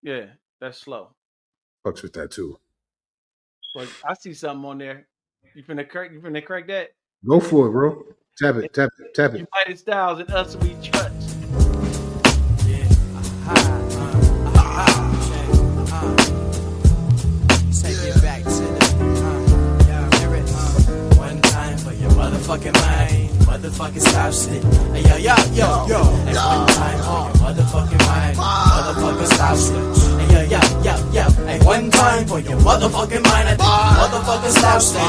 yeah, that's slow. Fucks with that too. But I see something on there. You finna crack? You finna crack that? Go for it, bro. Tap it, tap it, tap it. United Styles and Us We Trust. Yeah. Take it back to the hear it, one time for your motherfucking mind. Motherfucking stop stick. Hey, yo. And one time for your motherfucking mind. Motherfucking stop stick. Hey, yo. And one time for your motherfucking mind. I think motherfucking stop stick.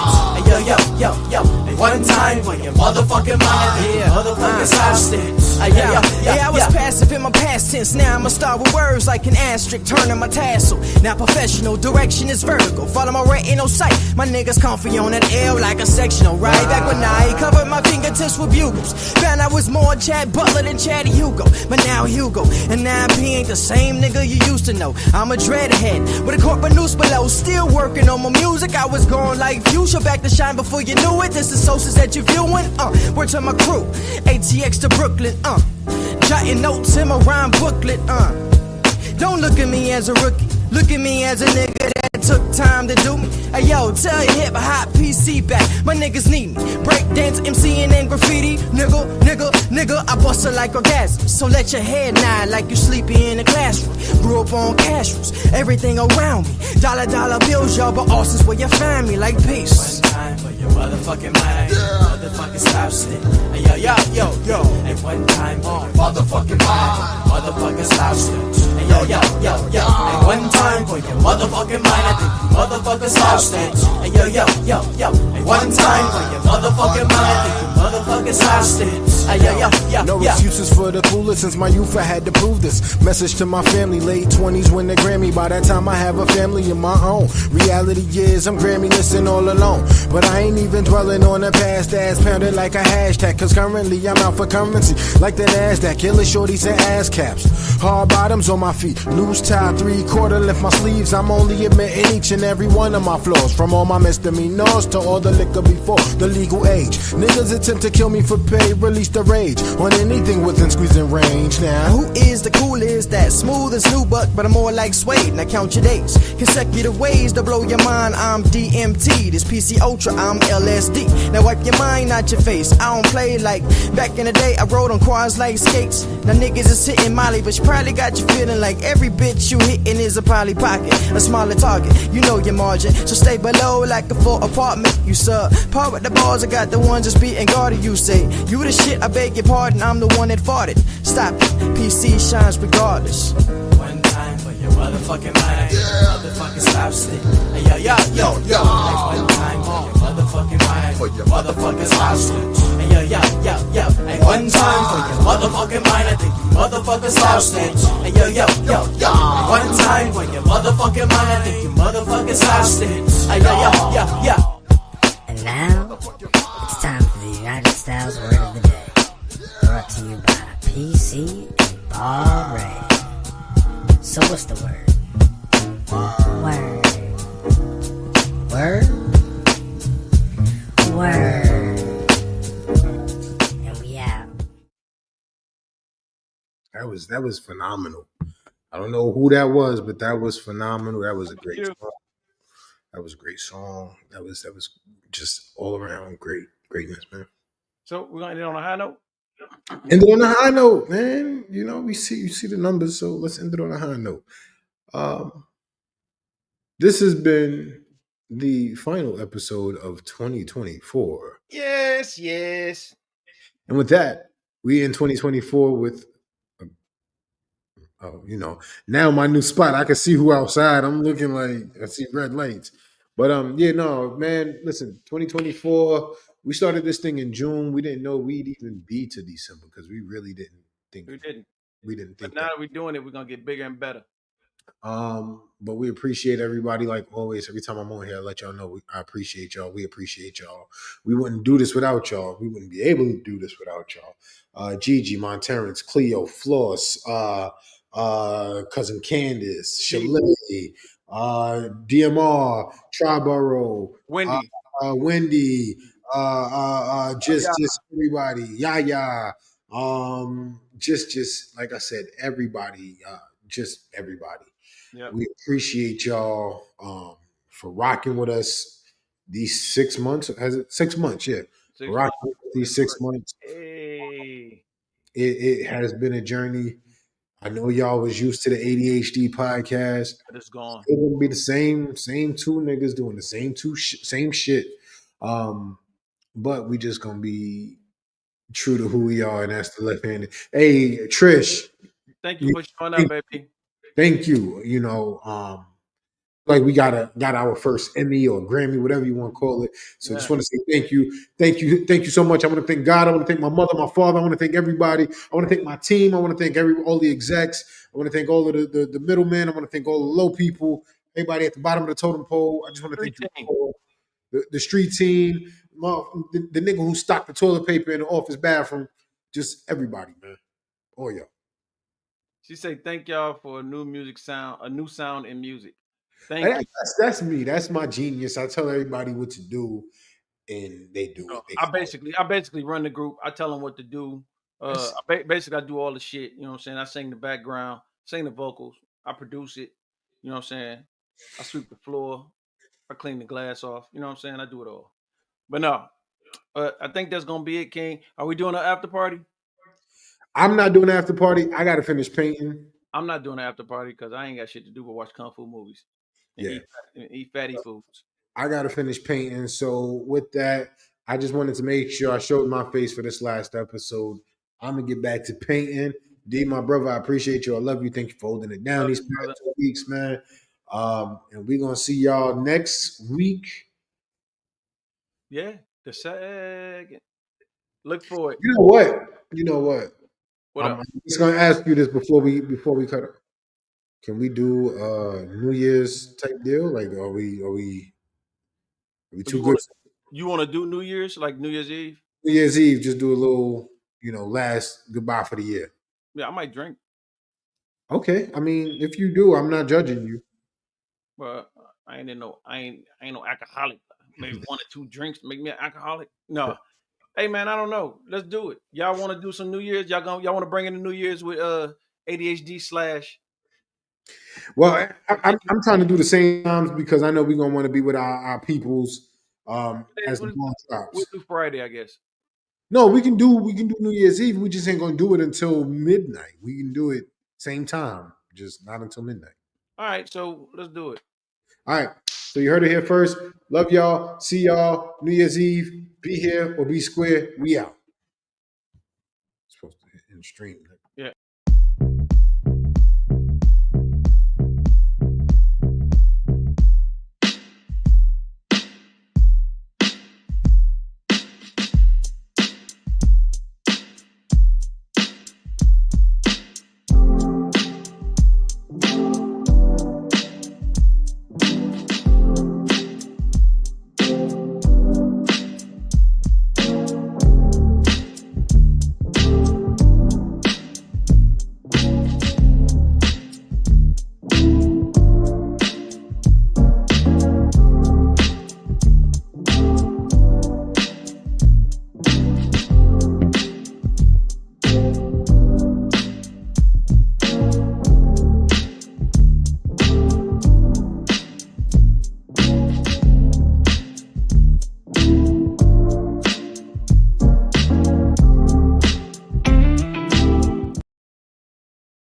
Hey, yo. And one time for your motherfucking mind. I think motherfucking stop stick. Yeah, I was passive in my past tense. Now I'ma start with words like an asterisk, turning my tassel. Now professional, direction is vertical. Follow my right, ain't no sight. My niggas comfy on that L like a sectional. Right back when I covered my fingertips with bugles. Found I was more Chad Butler than Chad Hugo. But now Hugo, and now P ain't the same nigga you used to know. I'm a dreadhead with a corporate noose below. Still working on my music. I was going like Fuchsia, back to shine before you knew it. This is sources that you're viewing. Word to my crew, ATX to Brooklyn. Jotting notes in my rhyme booklet. Don't look at me as a rookie. Look at me as a nigga that took time to do me. Hey yo, tell your hip hop PC back. My niggas need me. Breakdance, MCing and graffiti. Nigga, I bust it like orgasm. So let your head nod like you sleepy in a classroom. Grew up on cash rules, everything around me. Dollar bills, y'all, but Austin's where you find me like peace. One time for your motherfucking mind. Motherfucking stop stick. Hey yo. And one time for your motherfucking mind. Motherfucking stop stick. Hey yo. And one time for your motherfucking mind. I think you motherfucking stop stick. Hey yo. And one time for your motherfucking mind. I think you motherfucking stop stick. No excuses for the cooler since my youth I had to prove this. Message to my family, late 20s win the Grammy. By that time I have a family of my own. Reality is I'm Grammy listing all alone. But I ain't even dwelling on the past ass pounded like a hashtag. Cause currently I'm out for currency like the NASDAQ. Killer shorties and ass caps. Hard bottoms on my feet. Loose tie, 3/4 length my sleeves. I'm only admitting each and every one of my flaws. From all my misdemeanors to all the liquor before the legal age. Niggas attempt to kill me for pay. Release the rage on anything within squeezing range. Now who is the coolest? That smooth as new buck, but I'm more like Suede. Now count your days, consecutive ways to blow your mind. I'm DMT, this PC Ultra, I'm LSD. Now wipe your mind out your face. I don't play like back in the day. I rode on quads like skates. Now niggas is hitting Molly, but you probably got you feeling like every bitch you hitting is a Polly Pocket, a smaller target. You know your margin, so stay below like a full apartment. You sub part with the balls. I got the ones that's beating guarded. You say you the shit. I beg your pardon, I'm the one that farted. Stop it, PC shines regardless. One time for your motherfucking mind. Motherfucking stop stick. Hey, yo. Hey, one time for your motherfucking mind. For your motherfucking stop stick. Hey, yo. Hey, one time for your motherfucking mind. I think you motherfucking stop stick. Hey, yo. Hey, one time for your motherfucking mind. I think you motherfucking stop stick. Hey, yo. And now, it's time for the United Styles Word of the Day. Brought to you by PC and Ball Ray. So what's the word? Word. And we out. That was phenomenal. I don't know who that was, but that was phenomenal. That was a great song. That was a great song. That was just all around greatness, man. So we're gonna end it on a high note. End it on a high note, man. You know, you see the numbers, so let's end it on a high note. This has been the final episode of 2024. Yes. And with that, we in 2024 with now my new spot. I can see who outside. I'm looking like I see red lights. But man, listen, 2024, we started this thing in June. We didn't know we'd even be to December because we really didn't think We didn't. think But now that we're doing it, we're gonna get bigger and better. But we appreciate everybody like always. Every time I'm on here, I let y'all know I appreciate y'all. We appreciate y'all. We wouldn't do this without y'all. We wouldn't be able to do this without y'all. Gigi, Monterrence, Cleo, Floss, cousin Candace, Shalay, DMR, Triborough, Wendy, Wendy, just everybody, Yaya, just like I said, everybody, just everybody. Yep. We appreciate y'all for rocking with us these 6 months. Has it 6 months? Yeah, for 6 months. rocking with us these 6 months. Hey, It has been a journey. I know y'all was used to the ADHD podcast. it's gone. It wouldn't be the same two niggas doing the same shit. But we just gonna be true to who we are, and that's the left handed. Hey, Trish, Thank you you, for showing up, baby. thank you. Like we got our first Emmy or Grammy, whatever you want to call it. So just Yeah. want to say thank you so much. I want to thank God. I want to thank my mother, my father. I want to thank everybody. I want to thank my team. I want to thank all the execs. I want to thank all of the middlemen. I want to thank all the low people. Everybody at the bottom of the totem pole. I just want to Street thank you team. all. The street team, the nigga who stocked the toilet paper in the office bathroom, just everybody, man. All y'all. She say thank y'all for a new music sound, a new sound in music. And Thank you. that's me. That's my genius. I tell everybody what to do, and they do it. They follow. I basically run the group. I tell them what to do. That's Basically, I do all the shit. You know what I'm saying? I sing the background, sing the vocals. I produce it. You know what I'm saying? I sweep the floor. I clean the glass off. You know what I'm saying? I do it all. But no, I think that's gonna be it, King. Are we doing an after party? I'm not doing after party. I got to finish painting. I'm not doing an after party because I ain't got shit to do but watch kung fu movies and Yeah, eat fatty foods. I got to finish painting. So with that, I just wanted to make sure I showed my face for this last episode. I'm gonna get back to painting. D, my brother, I appreciate you. I love you. Thank you for holding it down Love these you, brother. past 2 weeks, man. And we're gonna see y'all next week. Yeah, the second. Look for it. You know what? You know what? What up? I'm just gonna ask you this before we cut it. Can we do New Year's type deal? Like, are we Oh, too good? you want to do New Year's like New Year's Eve? New Year's Eve, just do a little, last goodbye for the year. Yeah, I might drink, Okay, I mean, if you do, I'm not judging you. but I ain't no alcoholic. Maybe one or two drinks make me an alcoholic. No. Hey man, I don't know. Let's do it. Y'all want to do some New Year's? Y'all want to bring in the New Year's with ADHD slash Well, I'm trying to do the same times because I know we're gonna want to be with our peoples as the bomb we'll drops. do Friday, I guess. No, we can do New Year's Eve. We just ain't gonna do it until midnight. We can do it same time, just not until midnight. All right, so let's do it. All right. So you heard it here first. Love y'all. See y'all New Year's Eve. Be here or be square. We out. Supposed to hit in stream. Yeah.